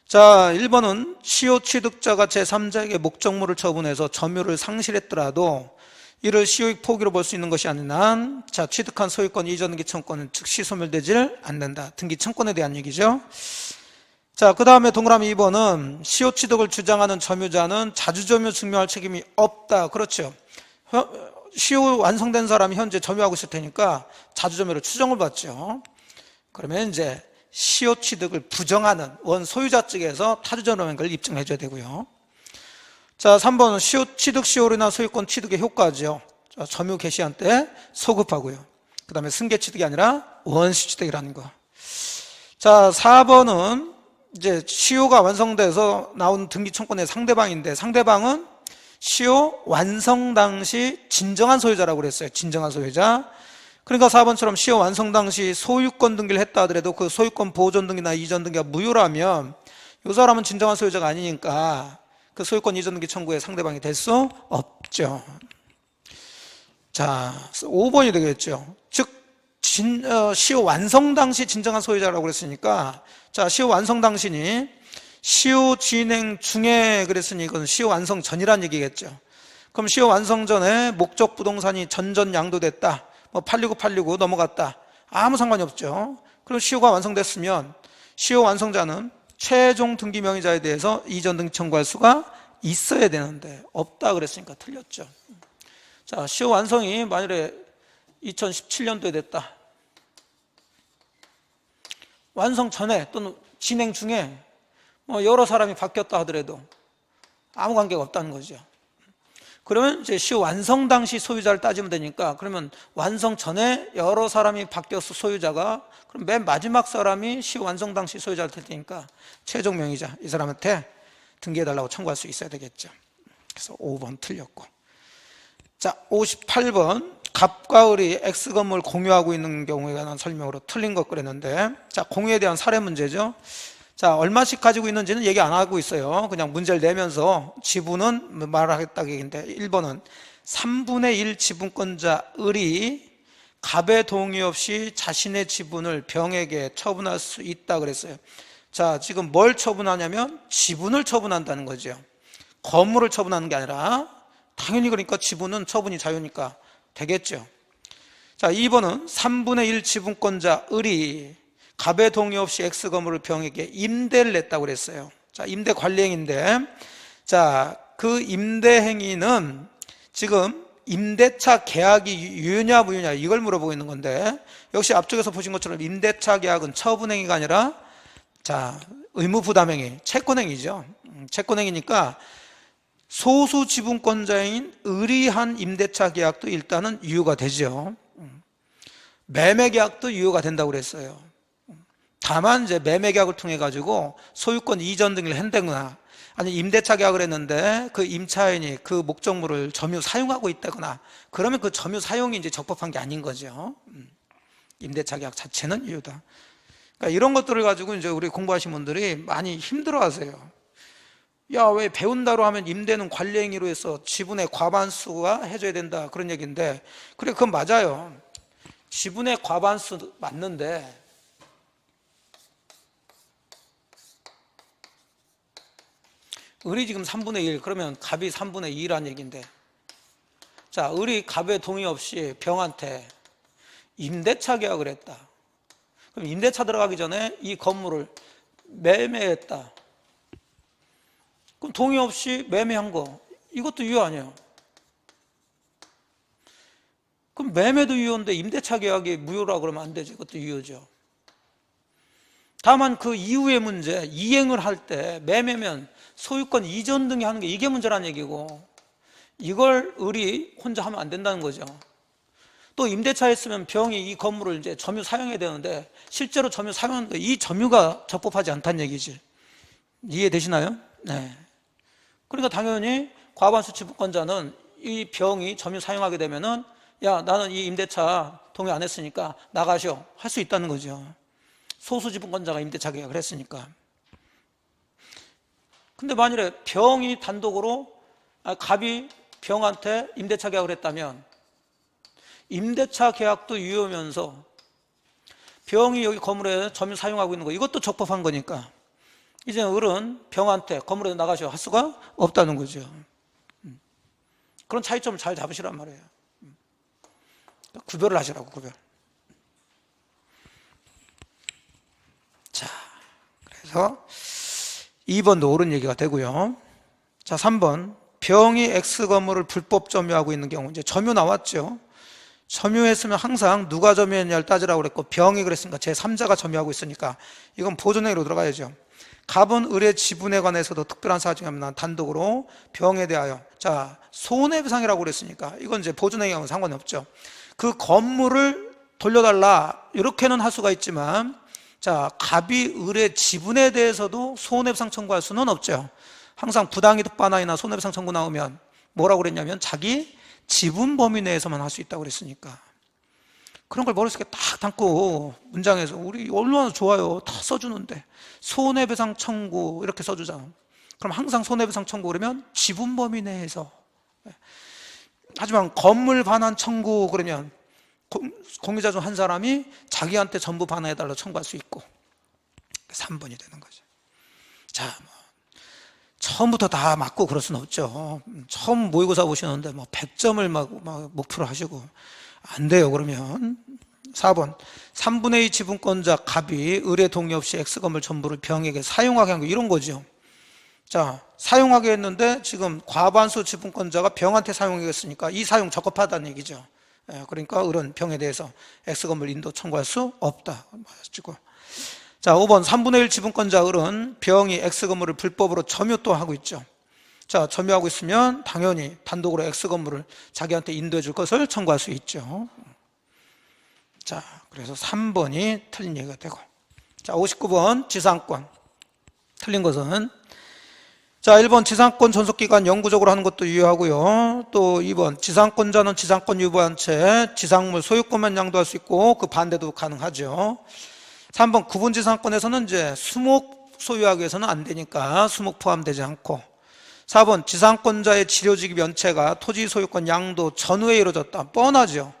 자, 1번은 시효 취득자가 제3자에게 목적물을 처분해서 점유를 상실했더라도 이를 시효익 포기로 볼 수 있는 것이 아닌 한, 자, 취득한 소유권 이전 등기 청구권은 즉시 소멸되지를 않는다. 등기 청구권에 대한 얘기죠. 자, 그 다음에 동그라미 2번은 시효 취득을 주장하는 점유자는 자주점유 증명할 책임이 없다. 그렇죠. 시효 완성된 사람이 현재 점유하고 있을 테니까 자주점유로 추정을 받죠. 그러면 이제 시효 취득을 부정하는 원 소유자 측에서 타주점유라는 걸 입증해 줘야 되고요. 자, 3번은 시효 취득 시효로 인한 소유권 취득의 효과죠. 자, 점유 개시한 때 소급하고요. 그 다음에 승계 취득이 아니라 원시 취득이라는 거. 자, 4번은 이제 시효가 완성돼서 나온 등기 청구권의 상대방인데, 상대방은 시효 완성 당시 진정한 소유자라고 그랬어요. 진정한 소유자. 그러니까 4번처럼 시효 완성 당시 소유권 등기를 했다 하더라도 그 소유권 보존 등기나 이전 등기가 무효라면 이 사람은 진정한 소유자가 아니니까 그 소유권 이전 등기 청구의 상대방이 될 수 없죠. 자, 5번이 되겠죠. 즉 시효 완성 당시 진정한 소유자라고 그랬으니까, 자, 시효 완성 당시니 시효 진행 중에 그랬으니 이건 시효 완성 전이란 얘기겠죠. 그럼 시효 완성 전에 목적 부동산이 전전 양도됐다, 뭐 팔리고 넘어갔다, 아무 상관이 없죠. 그럼 시효가 완성됐으면 시효 완성자는 최종 등기 명의자에 대해서 이전 등기 청구할 수가 있어야 되는데 없다 그랬으니까 틀렸죠. 자, 시효 완성이 만일에 2017년도에 됐다, 완성 전에 또는 진행 중에 뭐 여러 사람이 바뀌었다 하더라도 아무 관계가 없다는 거죠. 그러면 이제 시효 완성 당시 소유자를 따지면 되니까, 그러면 완성 전에 여러 사람이 바뀌어서 소유자가, 그럼 맨 마지막 사람이 시효 완성 당시 소유자를 될 테니까 최종 명의자 이 사람한테 등기해달라고 청구할 수 있어야 되겠죠. 그래서 5번 틀렸고. 자, 58번 갑과 을이 X건물 공유하고 있는 경우에 관한 설명으로 틀린 것 그랬는데, 자, 공유에 대한 사례 문제죠. 자, 얼마씩 가지고 있는지는 얘기 안 하고 있어요. 그냥 문제를 내면서 지분은 말하겠다고 얘기인데, 1번은 3분의 1 지분권자 을이 갑의 동의 없이 자신의 지분을 병에게 처분할 수 있다 그랬어요. 자, 지금 뭘 처분하냐면 지분을 처분한다는 거죠. 건물을 처분하는 게 아니라, 당연히 그러니까 지분은 처분이 자유니까 되겠죠. 자, 2번은 3분의 1 지분권자 을이 갑의 동의 없이 X건물을 병에게 임대를 냈다고 그랬어요. 자, 임대 관리행위인데, 자, 그 임대 행위는 지금 임대차 계약이 유효냐 무효냐 이걸 물어보고 있는 건데, 역시 앞쪽에서 보신 것처럼 임대차 계약은 처분행위가 아니라, 자, 의무부담행위, 채권행위죠. 채권행위니까 소수 지분권자인 을이 한 임대차 계약도 일단은 유효가 되죠. 매매 계약도 유효가 된다고 그랬어요. 다만 이제 매매 계약을 통해 가지고 소유권 이전 등을 한다거나, 아니 임대차 계약을 했는데 그 임차인이 그 목적물을 점유 사용하고 있다거나, 그러면 그 점유 사용이 이제 적법한 게 아닌 거죠. 임대차 계약 자체는 유효다. 그러니까 이런 것들을 가지고 이제 우리 공부하신 분들이 많이 힘들어하세요. 야, 왜 배운다로 하면 임대는 관리행위로 해서 지분의 과반수가 해줘야 된다 그런 얘기인데, 그래, 그건 맞아요. 지분의 과반수 맞는데, 을이 지금 3분의 1, 그러면 갑이 3분의 2라는 얘기인데, 자, 을이 갑의 동의 없이 병한테 임대차 계약을 했다. 그럼 임대차 들어가기 전에 이 건물을 매매했다. 그럼 동의 없이 매매한 거, 이것도 유효 아니에요? 그럼 매매도 유효인데 임대차 계약이 무효라고 그러면 안 되지. 그것도 유효죠. 다만 그 이후의 문제, 이행을 할 때 매매면 소유권 이전 등에 하는 게 이게 문제라는 얘기고, 이걸 을이 혼자 하면 안 된다는 거죠. 또 임대차 했으면 병이 이 건물을 이제 점유 사용해야 되는데 실제로 점유 사용하는데 이 점유가 적법하지 않다는 얘기지. 이해되시나요? 네. 그러니까 당연히 과반수 지분권자는 이 병이 점유 사용하게 되면은, 야, 나는 이 임대차 동의 안 했으니까 나가셔 할 수 있다는 거죠. 소수 지분권자가 임대차 계약을 했으니까. 근데 만일에 병이 단독으로, 갑이 병한테 임대차 계약을 했다면 임대차 계약도 유효면서 병이 여기 건물에 점유 사용하고 있는 거, 이것도 적법한 거니까 이제 을은 병한테 건물에서 나가셔 할 수가 없다는 거죠. 그런 차이점을 잘 잡으시란 말이에요. 구별을 하시라고, 구별. 자, 그래서 2번도 옳은 얘기가 되고요. 자, 3번. 병이 X 건물을 불법 점유하고 있는 경우, 이제 점유 나왔죠. 점유했으면 항상 누가 점유했냐를 따지라고 그랬고, 병이 그랬으니까 제3자가 점유하고 있으니까 이건 보존행위로 들어가야죠. 갑은 을의 지분에 관해서도 특별한 사정 없는 단독으로 병에 대하여, 자, 손해배상이라고 그랬으니까 이건 이제 보존행위하고는 상관이 없죠. 그 건물을 돌려달라 이렇게는 할 수가 있지만, 자, 갑이 을의 지분에 대해서도 손해배상 청구할 수는 없죠. 항상 부당이득 반환이나 손해배상 청구 나오면 뭐라고 그랬냐면 자기 지분 범위 내에서만 할 수 있다고 그랬으니까, 그런 걸 머릿속에 딱 담고 문장에서 우리 얼마나 좋아요, 다 써주는데 손해배상 청구 이렇게 써주잖아. 그럼 항상 손해배상 청구 그러면 지분 범위 내에서. 하지만 건물 반환 청구 그러면 공유자 중 한 사람이 자기한테 전부 반환해달라고 청구할 수 있고, 3번이 되는 거죠. 자, 처음부터 다 맞고 그럴 수는 없죠. 처음 모의고사 보시는데 100점을 막 목표로 하시고 안 돼요. 그러면 4번. 3분의 2 지분권자 갑이 을의 동의 없이 X건물 전부를 병에게 사용하게 한 거, 이런 거죠. 자, 사용하게 했는데 지금 과반수 지분권자가 병한테 사용하겠으니까 이 사용 적법하다는 얘기죠. 그러니까 을은 병에 대해서 X건물 인도 청구할 수 없다. 맞았고. 자, 5번. 3분의 1 지분권자 을은 병이 X건물을 불법으로 점유 또 하고 있죠. 자, 점유하고 있으면 당연히 단독으로 X건물을 자기한테 인도해 줄 것을 청구할 수 있죠. 자, 그래서 3번이 틀린 얘기가 되고. 자, 59번 지상권. 틀린 것은, 자, 1번 지상권 존속기간 영구적으로 하는 것도 유효하고요. 또 2번 지상권자는 지상권 유보한 채 지상물 소유권만 양도할 수 있고 그 반대도 가능하죠. 3번 구분지상권에서는 이제 수목 소유하기 위해서는 안 되니까 수목 포함되지 않고, 4번 지상권자의 지료직이 면체가 토지 소유권 양도 전후에 이루어졌다. 뻔하죠.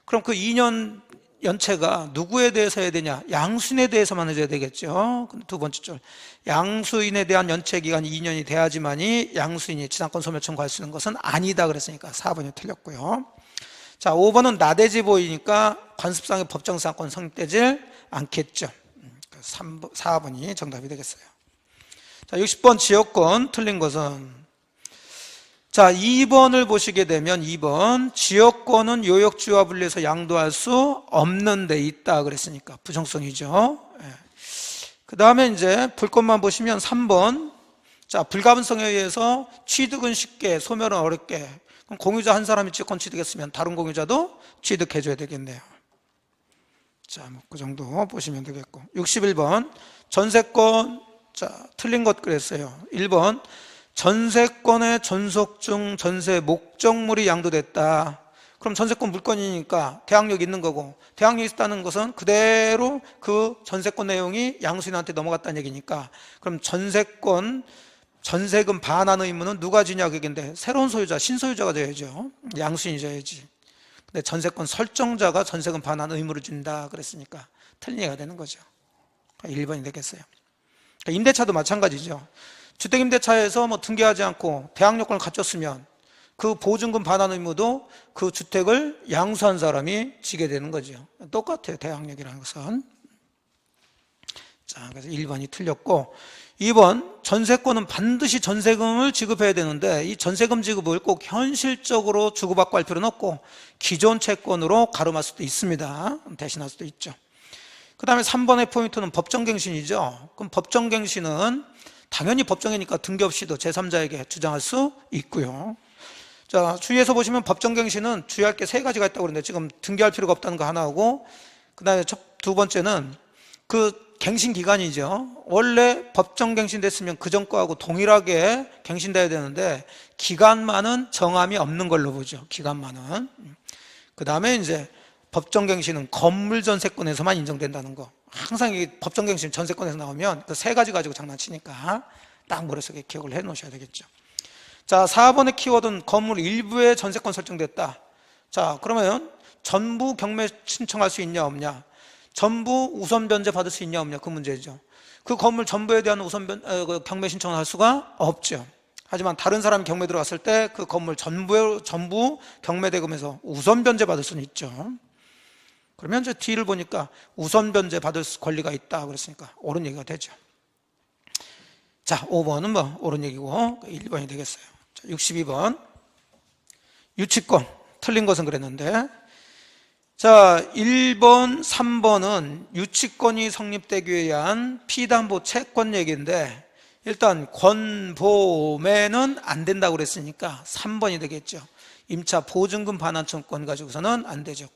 그럼 그 2년 연체가 누구에 대해서 해야 되냐? 양수인에 대해서만 해줘야 되겠죠. 두 번째 줄, 양수인에 대한 연체 기간이 2년이 돼야지만이 양수인이 지상권 소멸 청구할 수 있는 것은 아니다 그랬으니까 4번이 틀렸고요. 자, 5번은 나대지 보이니까 관습상의 법정지상권 성립되질 않겠죠. 4번이 정답이 되겠어요. 자, 60번 지역권. 틀린 것은, 자, 2번을 보시게 되면 2번 지역권은 요역지와 분리해서 양도할 수 없는 데 있다 그랬으니까 부정성이죠. 그 다음에 이제 불것만 보시면 3번, 자, 불가분성에 의해서 취득은 쉽게 소멸은 어렵게. 그럼 공유자 한 사람이 지역권 취득했으면 다른 공유자도 취득해줘야 되겠네요. 자, 그 정도 보시면 되겠고. 61번 전세권. 자, 틀린 것 그랬어요. 1번 전세권의 전속 중 전세 목적물이 양도됐다. 그럼 전세권 물건이니까 대항력이 있는 거고, 대항력이 있다는 것은 그대로 그 전세권 내용이 양수인한테 넘어갔다는 얘기니까, 그럼 전세권 전세금 반환 의무는 누가 지냐 그게인데 새로운 소유자, 신소유자가 져야죠. 양수인이 져야지. 근데 전세권 설정자가 전세금 반환 의무를 준다 그랬으니까 틀린 얘기가 되는 거죠. 1번이 되겠어요. 임대차도 마찬가지죠. 주택임대차에서 뭐 등기하지 않고 대항 요건을 갖췄으면 그 보증금 반환 의무도 그 주택을 양수한 사람이 지게 되는 거죠. 똑같아요, 대항력이라는 것은. 자, 그래서 1번이 틀렸고, 2번, 전세권은 반드시 전세금을 지급해야 되는데 이 전세금 지급을 꼭 현실적으로 주고받고 할 필요는 없고 기존 채권으로 가름할 수도 있습니다. 대신할 수도 있죠. 그 다음에 3번의 포인트는 법정갱신이죠. 그럼 법정갱신은 당연히 법정이니까 등기 없이도 제3자에게 주장할 수 있고요. 자, 주의해서 보시면 법정갱신은 주의할 게 세 가지가 있다고 그러는데 지금 등기할 필요가 없다는 거 하나하고, 그 다음에 두 번째는 그 갱신 기간이죠. 원래 법정갱신 됐으면 그전 거하고 동일하게 갱신돼야 되는데 기간만은 정함이 없는 걸로 보죠. 기간만은. 그 다음에 이제 법정갱신은 건물 전세권에서만 인정된다는 거. 항상 이 법정갱신 전세권에서 나오면 그 세 가지 가지고 장난치니까 딱 머릿속에 기억을 해 놓으셔야 되겠죠. 자, 4번의 키워드는 건물 일부의 전세권 설정됐다. 자, 그러면 전부 경매 신청할 수 있냐 없냐, 전부 우선 변제 받을 수 있냐 없냐, 그 문제죠. 그 건물 전부에 대한 경매 신청을 할 수가 없죠. 하지만 다른 사람이 경매 들어갔을 때 그 건물 전부 경매 대금에서 우선 변제 받을 수는 있죠. 그러면 이제 뒤를 보니까 우선 변제 받을 권리가 있다 그랬으니까 옳은 얘기가 되죠. 자, 5번은 뭐 옳은 얘기고 1번이 되겠어요. 자, 62번 유치권 틀린 것은 그랬는데, 자, 1번, 3번은 유치권이 성립되기 위한 피담보 채권 얘기인데 일단 권보매는 안 된다고 그랬으니까 3번이 되겠죠. 임차 보증금 반환 청구권 가지고서는 안 되죠.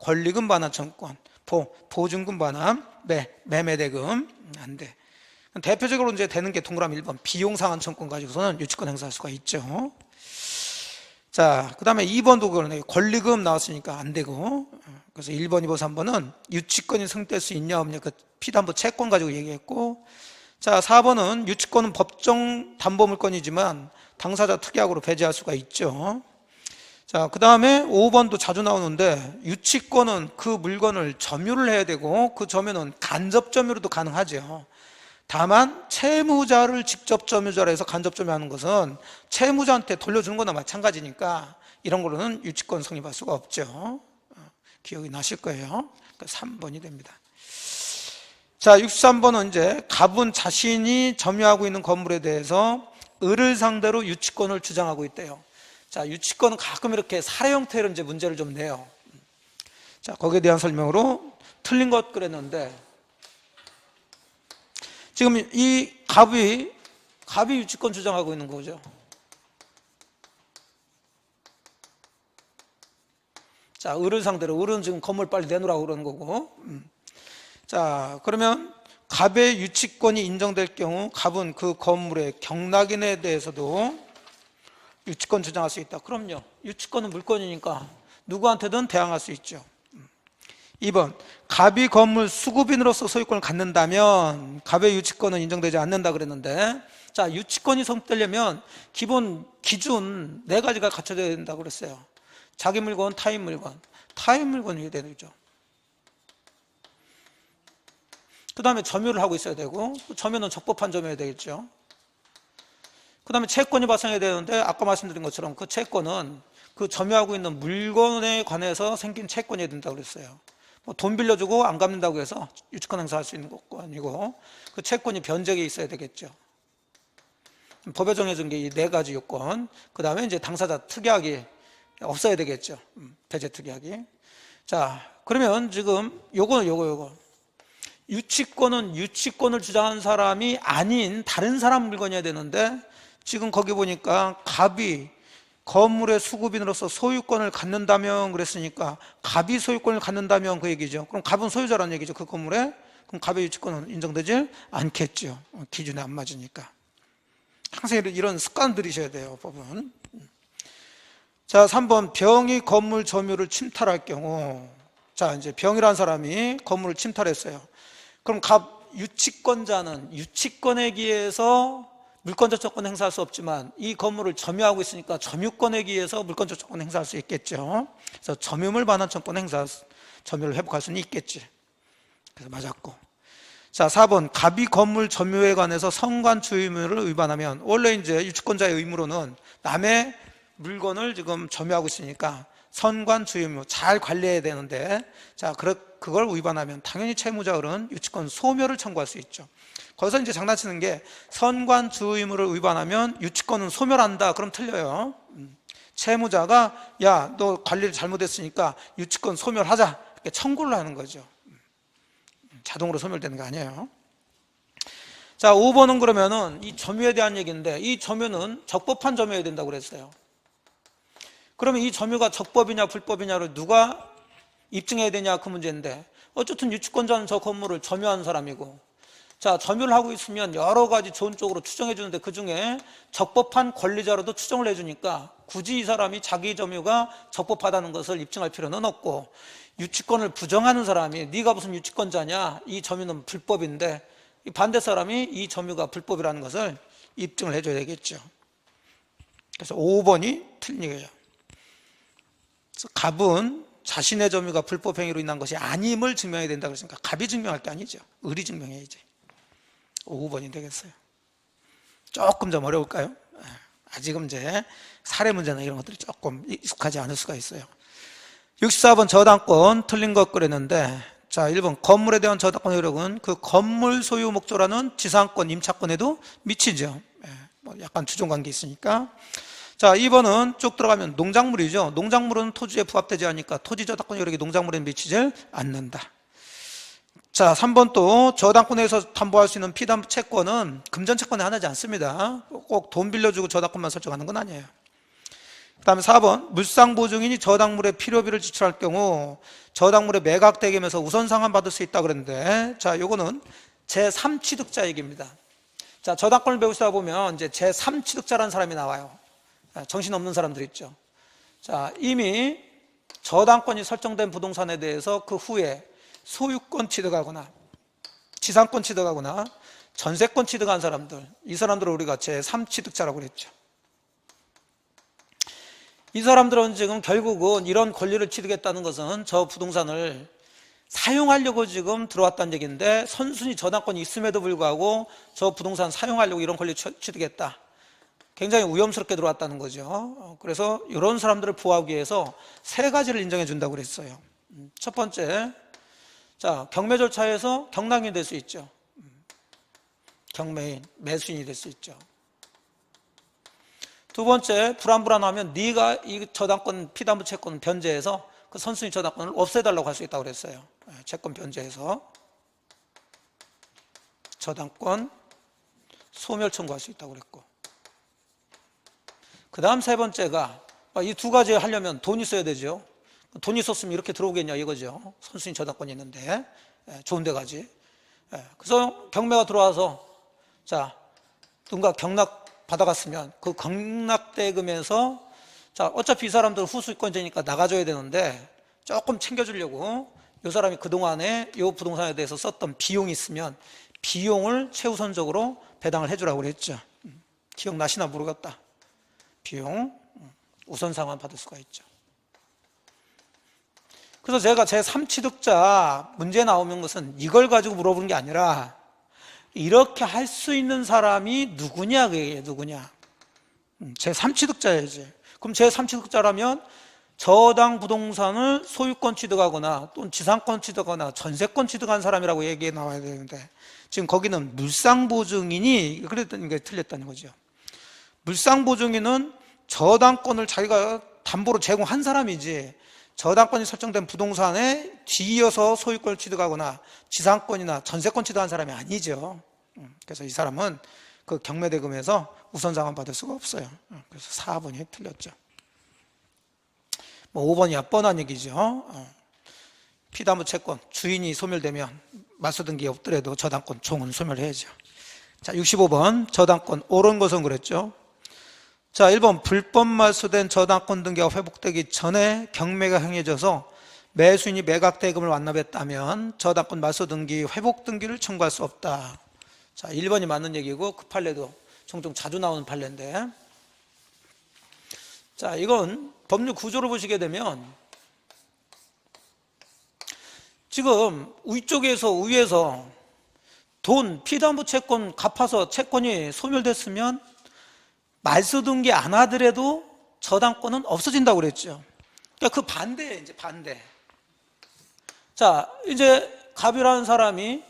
권리금 반환 청구권, 보증금 반환, 매매대금 안 돼. 대표적으로 이제 되는 게 동그라미 1번 비용 상환 청구권 가지고서는 유치권 행사할 수가 있죠. 자, 그 다음에 2번도 그러네. 권리금 나왔으니까 안 되고. 그래서 1번, 2번, 3번은 유치권이 성립될 수 있냐 없냐 그 피담보 채권 가지고 얘기했고, 자, 4번은 유치권은 법정 담보물권이지만 당사자 특약으로 배제할 수가 있죠. 자, 그 다음에 5번도 자주 나오는데 유치권은 그 물건을 점유를 해야 되고 그 점유는 간접 점유로도 가능하죠. 다만 채무자를 직접 점유자로 해서 간접 점유하는 것은 채무자한테 돌려주는 거나 마찬가지니까 이런 걸로는 유치권 성립할 수가 없죠. 기억이 나실 거예요. 3번이 됩니다. 자, 63번은 이제 갑은 자신이 점유하고 있는 건물에 대해서 을을 상대로 유치권을 주장하고 있대요. 자, 유치권은 가끔 이렇게 사례 형태로 이제 문제를 좀 내요. 자, 거기에 대한 설명으로 틀린 것 그랬는데, 지금 이 갑이 유치권 주장하고 있는 거죠. 자, 을을 상대로, 을은 지금 건물 빨리 내놓으라고 그러는 거고. 자, 그러면 갑의 유치권이 인정될 경우 갑은 그 건물의 경락인에 대해서도 유치권 주장할 수 있다. 그럼요. 유치권은 물권이니까 누구한테든 대항할 수 있죠. 2번, 갑이 건물 수급인으로서 소유권을 갖는다면 갑의 유치권은 인정되지 않는다 그랬는데, 자, 유치권이 성립되려면 기본 기준 4가지가 갖춰져야 된다고 그랬어요. 자기 물건, 타인 물건. 타인 물건이 되죠. 그 다음에 점유를 하고 있어야 되고, 점유는 적법한 점유해야 되겠죠. 그 다음에 채권이 발생해야 되는데 아까 말씀드린 것처럼 그 채권은 그 점유하고 있는 물건에 관해서 생긴 채권이 된다고 그랬어요. 뭐 돈 빌려주고 안 갚는다고 해서 유치권 행사할 수 있는 것도 아니고 그 채권이 변적이 있어야 되겠죠. 법에 정해진 게 이 4가지 요건. 그 다음에 이제 당사자 특약이 없어야 되겠죠. 배제 특약이. 자, 그러면 지금 요거 유치권은 유치권을 주장한 사람이 아닌 다른 사람 물건이어야 되는데 지금 거기 보니까 갑이 건물의 수급인으로서 소유권을 갖는다면 그랬으니까 갑이 소유권을 갖는다면 그 얘기죠. 그럼 갑은 소유자라는 얘기죠. 그 건물에. 그럼 갑의 유치권은 인정되지 않겠죠. 기준에 안 맞으니까. 항상 이런 습관 들이셔야 돼요, 법은. 자, 3번 병이 건물 점유를 침탈할 경우, 자, 이제 병이라는 사람이 건물을 침탈했어요. 그럼 갑 유치권자는 유치권에 기해서 물권적 조건 행사할 수 없지만 이 건물을 점유하고 있으니까 점유권에 기해서 물권적 조건 행사할 수 있겠죠. 그래서 점유물 반환 청구권 행사, 점유를 회복할 수는 있겠지. 그래서 맞았고. 자, 4번 갑이 건물 점유에 관해서 선관주 의무를 위반하면, 원래 이제 유치권자의 의무로는 남의 물건을 지금 점유하고 있으니까 선관주 의무 잘 관리해야 되는데, 자, 그걸 위반하면 당연히 채무자들은 유치권 소멸을 청구할 수 있죠. 거기서 이제 장난치는 게, 선관주 의무를 위반하면 유치권은 소멸한다. 그럼 틀려요. 채무자가 야, 너 관리를 잘못했으니까 유치권 소멸하자, 이렇게 청구를 하는 거죠. 자동으로 소멸되는 게 아니에요. 자, 5번은 그러면은 이 점유에 대한 얘기인데, 이 점유는 적법한 점유여야 된다고 그랬어요. 그러면 이 점유가 적법이냐 불법이냐를 누가 입증해야 되냐, 그 문제인데, 어쨌든 유치권자는 저 건물을 점유하는 사람이고, 자, 점유를 하고 있으면 여러 가지 좋은 쪽으로 추정해 주는데, 그 중에 적법한 권리자로도 추정을 해주니까 굳이 이 사람이 자기 점유가 적법하다는 것을 입증할 필요는 없고, 유치권을 부정하는 사람이 네가 무슨 유치권자냐, 이 점유는 불법인데, 이 반대 사람이 이 점유가 불법이라는 것을 입증을 해줘야 되겠죠. 그래서 5번이 틀린 얘기예요. 그래서 갑은 자신의 점유가 불법 행위로 인한 것이 아님을 증명해야 된다 그랬으니까 갑이 증명할 게 아니죠. 을이 증명해야지. 5번이 되겠어요. 조금 좀 어려울까요? 아직은 이제 사례 문제나 이런 것들이 조금 익숙하지 않을 수가 있어요. 64번 저당권 틀린 것 그랬는데, 자, 1번 건물에 대한 저당권 효력은 그 건물 소유 목조라는 지상권, 임차권에도 미치죠. 뭐 약간 주종관계 있으니까. 자, 2번은 쭉 들어가면 농작물이죠. 농작물은 토지에 부합되지 않으니까 토지 저당권 효력이 농작물에 미치지 않는다. 자, 3번 또 저당권에서 담보할 수 있는 피담보 채권은 금전 채권에 하나지 않습니다. 꼭 돈 빌려주고 저당권만 설정하는 건 아니에요. 그 다음에 4번 물상보증인이 저당물의 필요비를 지출할 경우 저당물의 매각대금에서 우선 상환받을 수 있다 그랬는데, 자, 요거는 제3취득자 얘기입니다. 자, 저당권을 배우시다 보면 이제 제3취득자라는 사람이 나와요. 정신없는 사람들 있죠. 자, 이미 저당권이 설정된 부동산에 대해서 그 후에 소유권 취득하거나 지상권 취득하거나 전세권 취득한 사람들, 이 사람들을 우리가 제3취득자라고 그랬죠. 이 사람들은 지금 결국은 이런 권리를 취득했다는 것은 저 부동산을 사용하려고 지금 들어왔다는 얘기인데, 선순위 저당권이 있음에도 불구하고 저 부동산 사용하려고 이런 권리 취득했다. 굉장히 위험스럽게 들어왔다는 거죠. 그래서 이런 사람들을 보호하기 위해서 3가지를 인정해 준다고 그랬어요. 첫 번째, 자, 경매 절차에서 경락인이 될 수 있죠. 경매인, 매수인이 될 수 있죠. 두 번째, 불안불안하면 네가 이 저당권 피담보 채권 변제해서 그 선순위 저당권을 없애달라고 할 수 있다고 그랬어요. 채권 변제해서 저당권 소멸 청구할 수 있다고 그랬고, 그 다음 3번째가 이 2가지 하려면 돈이 있어야 되죠. 돈이 있었으면 이렇게 들어오겠냐 이거죠. 선순위 저당권이 있는데 좋은 데 가지. 그래서 경매가 들어와서, 자, 누군가 경락 받아갔으면 그 경락대금에서, 자, 어차피 이 사람들은 후수권자니까 나가줘야 되는데 조금 챙겨주려고 이 사람이 그동안에 이 부동산에 대해서 썼던 비용이 있으면 비용을 최우선적으로 배당을 해주라고 그랬죠. 기억나시나 모르겠다. 비용 우선 상환 받을 수가 있죠. 그래서 제가 제3취득자 문제 나오는 것은 이걸 가지고 물어보는 게 아니라, 이렇게 할 수 있는 사람이 누구냐, 그게 누구냐. 제3취득자야지. 그럼 제3취득자라면 저당 부동산을 소유권 취득하거나 또는 지상권 취득하거나 전세권 취득한 사람이라고 얘기해 나와야 되는데, 지금 거기는 물상보증인이 그랬던 게 틀렸다는 거죠. 물상보증인은 저당권을 자기가 담보로 제공한 사람이지, 저당권이 설정된 부동산에 뒤이어서 소유권을 취득하거나 지상권이나 전세권 취득한 사람이 아니죠. 그래서 이 사람은 그 경매대금에서 우선상환 받을 수가 없어요. 그래서 4번이 틀렸죠. 뭐 5번이야 뻔한 얘기죠. 피담보 채권 주인이 소멸되면 맞서등기 없더라도 저당권 종은 소멸해야죠. 자, 65번 저당권 옳은 것은 그랬죠. 자, 1번 불법 말소된 저당권 등기가 회복되기 전에 경매가 행해져서 매수인이 매각대금을 완납했다면 저당권 말소 등기 회복 등기를 청구할 수 없다. 자, 1번이 맞는 얘기고, 그 판례도 종종 자주 나오는 판례인데, 자, 이건 법률 구조를 보시게 되면 지금 위에서 피담보 채권 갚아서 채권이 소멸됐으면 말소등기 안 하더라도 저당권은 없어진다고 그랬죠. 그러니까 그 반대예요, 이제 반대. 자, 이제 갑이라는 사람이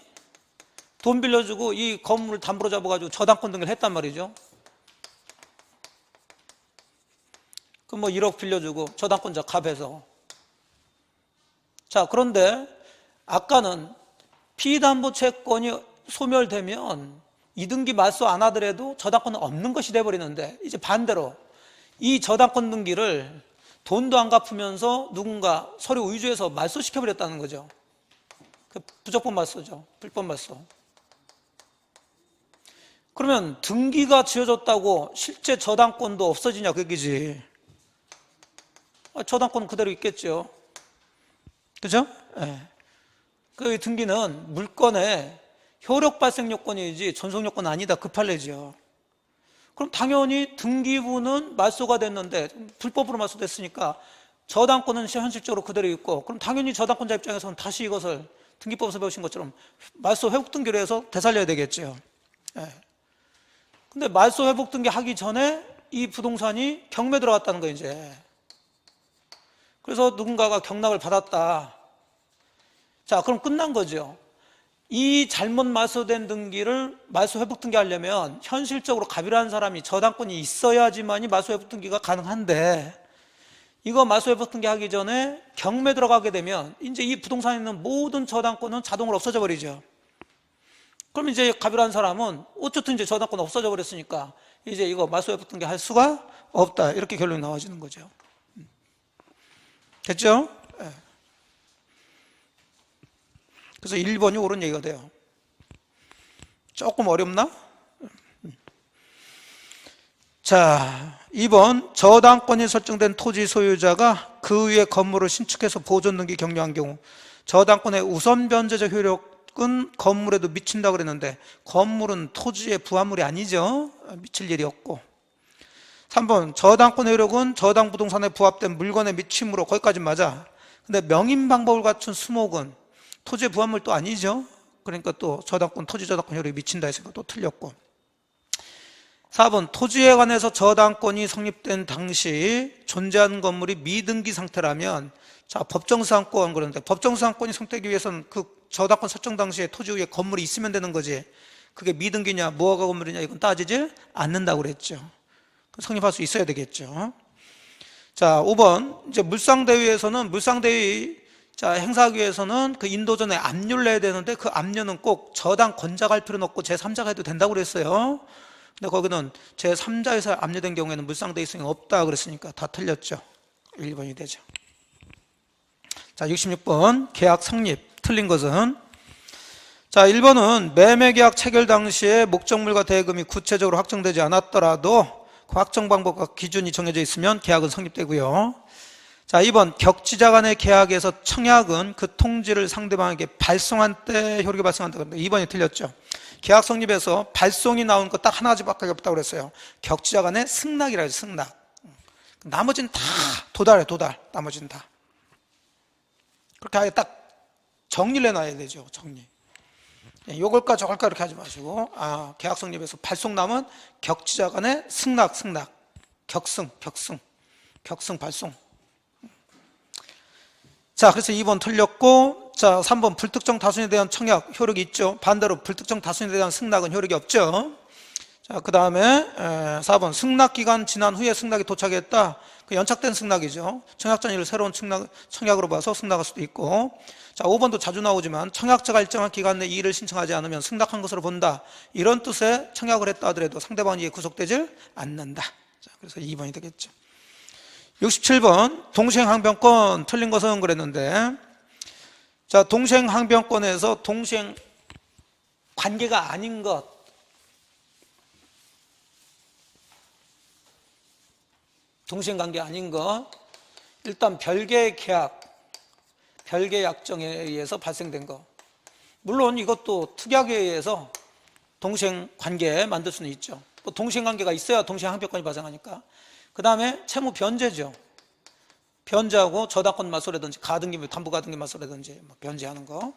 돈 빌려주고 이 건물을 담보로 잡아가지고 저당권 등기를 했단 말이죠. 그럼 뭐 1억 빌려주고 저당권자 갑에서. 자, 그런데 아까는 피담보 채권이 소멸되면 이등기 말소 안 하더라도 저당권은 없는 것이 돼버리는데, 이제 반대로 이 저당권 등기를 돈도 안 갚으면서 누군가 서류 위조해서 말소시켜버렸다는 거죠. 그 부적법 말소죠. 불법 말소. 그러면 등기가 지어졌다고 실제 저당권도 없어지냐 그 얘기지. 저당권은 그대로 있겠죠. 그죠? 네. 그 등기는 물건의 효력 발생 요건이지 전속 요건 아니다 그 판례죠. 그럼 당연히 등기부는 말소가 됐는데 불법으로 말소됐으니까 저당권은 현실적으로 그대로 있고, 그럼 당연히 저당권자 입장에서는 다시 이것을 등기법에서 배우신 것처럼 말소 회복 등기로 해서 되살려야 되겠죠. 네. 근데 말소 회복 등기 하기 전에 이 부동산이 경매 들어갔다는 거예요, 이제. 그래서 누군가가 경락을 받았다. 자, 그럼 끝난 거죠. 이 잘못 말소된 등기를 말소 회복 등기 하려면 현실적으로 갑이라는 사람이 저당권이 있어야지만이 말소 회복 등기가 가능한데, 이거 말소 회복 등기 하기 전에 경매 들어가게 되면 이제 이 부동산에 있는 모든 저당권은 자동으로 없어져 버리죠. 그럼 이제 갑이라는 사람은 어쨌든 이제 저당권 없어져 버렸으니까 이제 이거 말소 회복 등기 할 수가 없다, 이렇게 결론이 나와지는 거죠. 됐죠? 네. 그래서 1번이 옳은 얘기가 돼요. 조금 어렵나? 자, 2번 저당권이 설정된 토지 소유자가 그 위에 건물을 신축해서 보존 등기 격려한 경우 저당권의 우선 변제적 효력은 건물에도 미친다고 그랬는데, 건물은 토지의 부합물이 아니죠. 미칠 일이 없고. 3번 저당권의 효력은 저당 부동산에 부합된 물건에 미침으로, 거기까지 맞아. 근데 명인 방법을 갖춘 수목은 토지의 부합물도 아니죠. 그러니까 또 저당권, 토지 저당권 효력이 미친다 했으니까 또 틀렸고. 4번 토지에 관해서 저당권이 성립된 당시 존재하는 건물이 미등기 상태라면, 자, 법정수상권 그러는데 법정수상권이 성립되기 위해서는 그 저당권 설정 당시에 토지 위에 건물이 있으면 되는 거지. 그게 미등기냐 무허가 건물이냐 이건 따지지 않는다고 그랬죠. 성립할 수 있어야 되겠죠. 자, 5번 이제 물상대위에서는 물상대위 자, 행사하기 위해서는 그 인도전에 압류를 내야 되는데 그 압류는 꼭 저당 권자가 할 필요는 없고 제3자가 해도 된다고 그랬어요. 근데 거기는 제3자에서 압류된 경우에는 물상대위 성이 없다 그랬으니까 다 틀렸죠. 1번이 되죠. 자, 66번 계약 성립. 틀린 것은, 자, 1번은 매매계약 체결 당시에 목적물과 대금이 구체적으로 확정되지 않았더라도 그 확정 방법과 기준이 정해져 있으면 계약은 성립되고요. 자, 2번 격지자 간의 계약에서 청약은 그 통지를 상대방에게 발송한 때 효력이 발생한다. 그런데 2번이 틀렸죠. 계약 성립에서 발송이 나온 거 딱 하나밖에 없다고 그랬어요. 격지자 간의 승낙이라 해서 승낙. 나머지는 다 도달해, 도달. 나머지는 다. 그렇게 아예 딱 정리를 해놔야 되죠. 정리. 요걸까 저걸까 이렇게 하지 마시고, 계약 성립에서 발송남은 격지자 간의 승낙, 승낙. 격승, 격승. 격승, 발송. 자, 그래서 2번 틀렸고, 자, 3번 불특정 다수인에 대한 청약 효력이 있죠. 반대로 불특정 다수인에 대한 승낙은 효력이 없죠. 자, 그 다음에 4번 승낙기간 지난 후에 승낙이 도착했다. 그 연착된 승낙이죠. 청약 전일을 새로운 청약으로 봐서 승낙할 수도 있고. 자, 5번도 자주 나오지만 청약자가 일정한 기간 내에 이의를 신청하지 않으면 승낙한 것으로 본다. 이런 뜻의 청약을 했다 하더라도 상대방은 이에 구속되질 않는다. 자, 그래서 2번이 되겠죠. 67번 동시행항변권 틀린 것은 그랬는데, 자, 동시행항변권에서 동시행 관계가 아닌 것, 동시행관계 아닌 것, 일단 별개의 계약, 별개의 약정에 의해서 발생된 것. 물론 이것도 특약에 의해서 동시행관계 만들 수는 있죠. 또 동시행관계가 있어야 동시행항변권이 발생하니까. 그 다음에 채무 변제죠. 변제하고 저당권 말소라든지 가등기, 담보가등기 말소라든지 변제하는 거.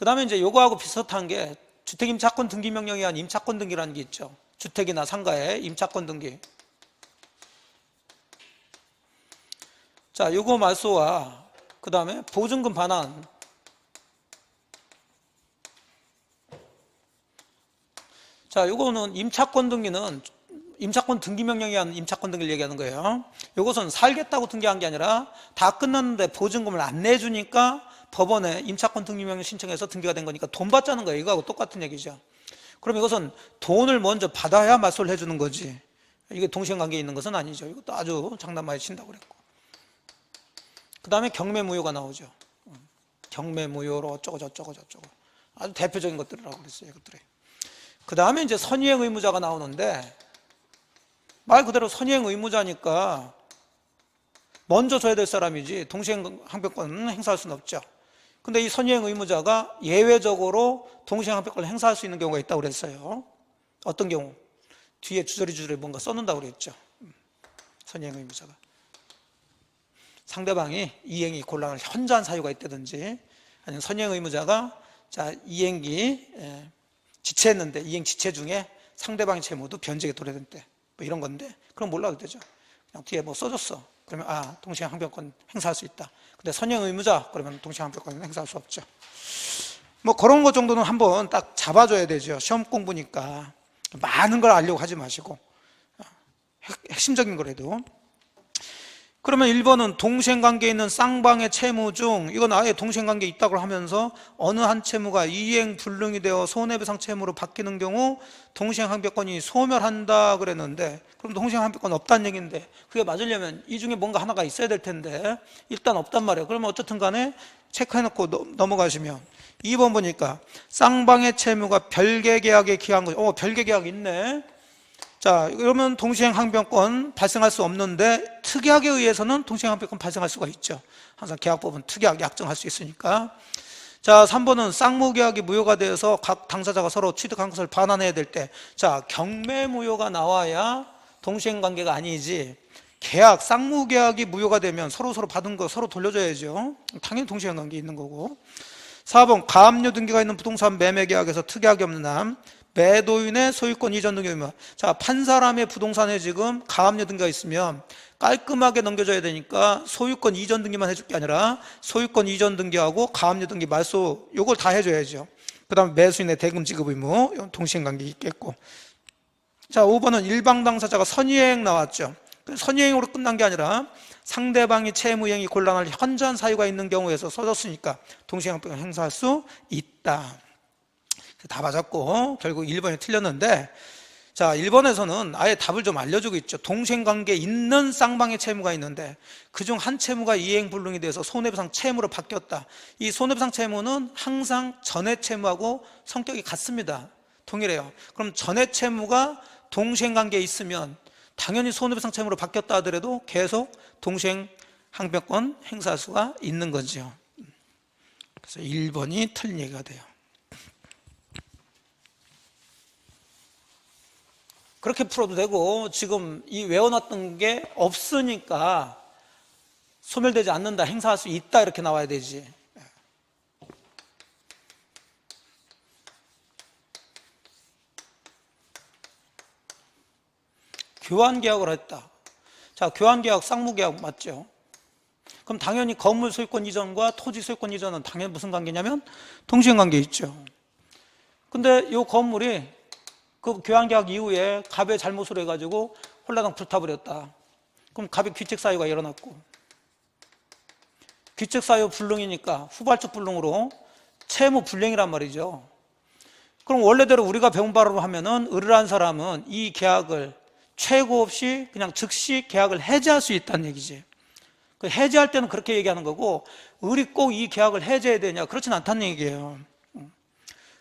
그 다음에 이제 요거하고 비슷한 게 주택임차권 등기명령에 의한 임차권 등기라는 게 있죠. 주택이나 상가의 임차권 등기. 자, 요거 말소와 그 다음에 보증금 반환. 자, 요거는 임차권 등기는 임차권 등기명령에 의한 임차권 등기를 얘기하는 거예요. 요것은 살겠다고 등기한 게 아니라 다 끝났는데 보증금을 안 내주니까 법원에 임차권 등기명령 신청해서 등기가 된 거니까 돈 받자는 거예요. 이거하고 똑같은 얘기죠. 그럼 이것은 돈을 먼저 받아야 맞소를 해주는 거지. 이게 동시행관계에 있는 것은 아니죠. 이것도 아주 장난 많이 친다고 그랬고. 그 다음에 경매무효가 나오죠. 경매무효로 어쩌고 저쩌고 저쩌고. 아주 대표적인 것들이라고 그랬어요. 이것들이. 그 다음에 이제 선의행 의무자가 나오는데 말 그대로 선의행 의무자니까 먼저 줘야 될 사람이지 동시행항변권 행사할 수는 없죠. 근데 이 선의행 의무자가 예외적으로 동시행항변권을 행사할 수 있는 경우가 있다고 그랬어요. 어떤 경우? 뒤에 주저리 뭔가 써놓는다고 그랬죠. 선의행 의무자가. 상대방이 이행이 곤란을 현저한 사유가 있다든지 아니면 선의행 의무자가 자 이행기 지체했는데 이행 지체 중에 상대방의 채무도 변제가 도래된 때 뭐 이런 건데 그럼 몰라도 되죠. 그냥 뒤에 뭐 써줬어. 그러면 동시행항변권 행사할 수 있다. 근데 선의행 의무자 그러면 동시행항변권 행사할 수 없죠. 뭐 그런 것 정도는 한번 딱 잡아줘야 되죠. 시험 공부니까 많은 걸 알려고 하지 마시고 핵심적인 거라도. 그러면 1번은 동시행관계에 있는 쌍방의 채무 중 이건 아예 동시행관계에 있다고 하면서 어느 한 채무가 이행불능이 되어 손해배상 채무로 바뀌는 경우 동시행항변권이 소멸한다 그랬는데 그럼 동시행항변권 없다는 얘기인데 그게 맞으려면 이 중에 뭔가 하나가 있어야 될 텐데 일단 없단 말이에요. 그러면 어쨌든 간에 체크해놓고 넘어가시면 2번 보니까 쌍방의 채무가 별개계약에 기한 거죠. 별개계약이 있네. 자, 그러면 동시행항변권 발생할 수 없는데 특약에 의해서는 동시행항변권 발생할 수가 있죠. 항상 계약법은 특약 약정할 수 있으니까. 자, 3번은 쌍무계약이 무효가 되어서 각 당사자가 서로 취득한 것을 반환해야 될 때, 자, 경매무효가 나와야 동시행관계가 아니지. 계약, 쌍무계약이 무효가 되면 서로 받은 거 서로 돌려줘야죠. 당연히 동시행관계 있는 거고. 4번 가압류 등기가 있는 부동산 매매계약에서 특약이 없는 한 매도인의 소유권 이전 등기 의무. 자, 판 사람의 부동산에 지금 가압류 등기가 있으면 깔끔하게 넘겨줘야 되니까 소유권 이전 등기만 해줄 게 아니라 소유권 이전 등기하고 가압류 등기 말소 요걸 다 해줘야죠. 그 다음에 매수인의 대금 지급 의무 동시행관계 있겠고. 자, 5번은 일방 당사자가 선의행 나왔죠. 선의행으로 끝난 게 아니라 상대방이 채무이행이 곤란할 현저한 사유가 있는 경우에서 써줬으니까 동시행항변권 행사할 수 있다. 다 맞았고 결국 1번이 틀렸는데, 자 1번에서는 아예 답을 좀 알려주고 있죠. 동시행관계에 있는 쌍방의 채무가 있는데 그중 한 채무가 이행불능이 돼서 손해배상 채무로 바뀌었다. 이 손해배상 채무는 항상 전액 채무하고 성격이 같습니다. 동일해요. 그럼 전액 채무가 동시행관계에 있으면 당연히 손해배상 채무로 바뀌었다 하더라도 계속 동시행항변권 행사할 수가 있는 거죠. 그래서 1번이 틀린 얘기가 돼요. 그렇게 풀어도 되고 지금 이 외워놨던 게 없으니까 소멸되지 않는다, 행사할 수 있다 이렇게 나와야 되지. 교환계약을 했다. 자, 교환계약, 쌍무계약 맞죠? 그럼 당연히 건물 소유권 이전과 토지 소유권 이전은 당연히 무슨 관계냐면 동시행관계 있죠. 근데 이 건물이 그 교환계약 이후에 갑의 잘못으로 해가지고 홀라당 불타버렸다. 그럼 갑의 귀책사유가 일어났고 귀책사유 불능이니까 후발적 불능으로 채무 불량이란 말이죠. 그럼 원래대로 우리가 배운 바로 하면은 의뢰한 사람은 이 계약을 최고 없이 그냥 즉시 계약을 해지할 수 있다는 얘기지. 그 해지할 때는 그렇게 얘기하는 거고 의리 꼭 이 계약을 해지해야 되냐 그렇진 않다는 얘기예요.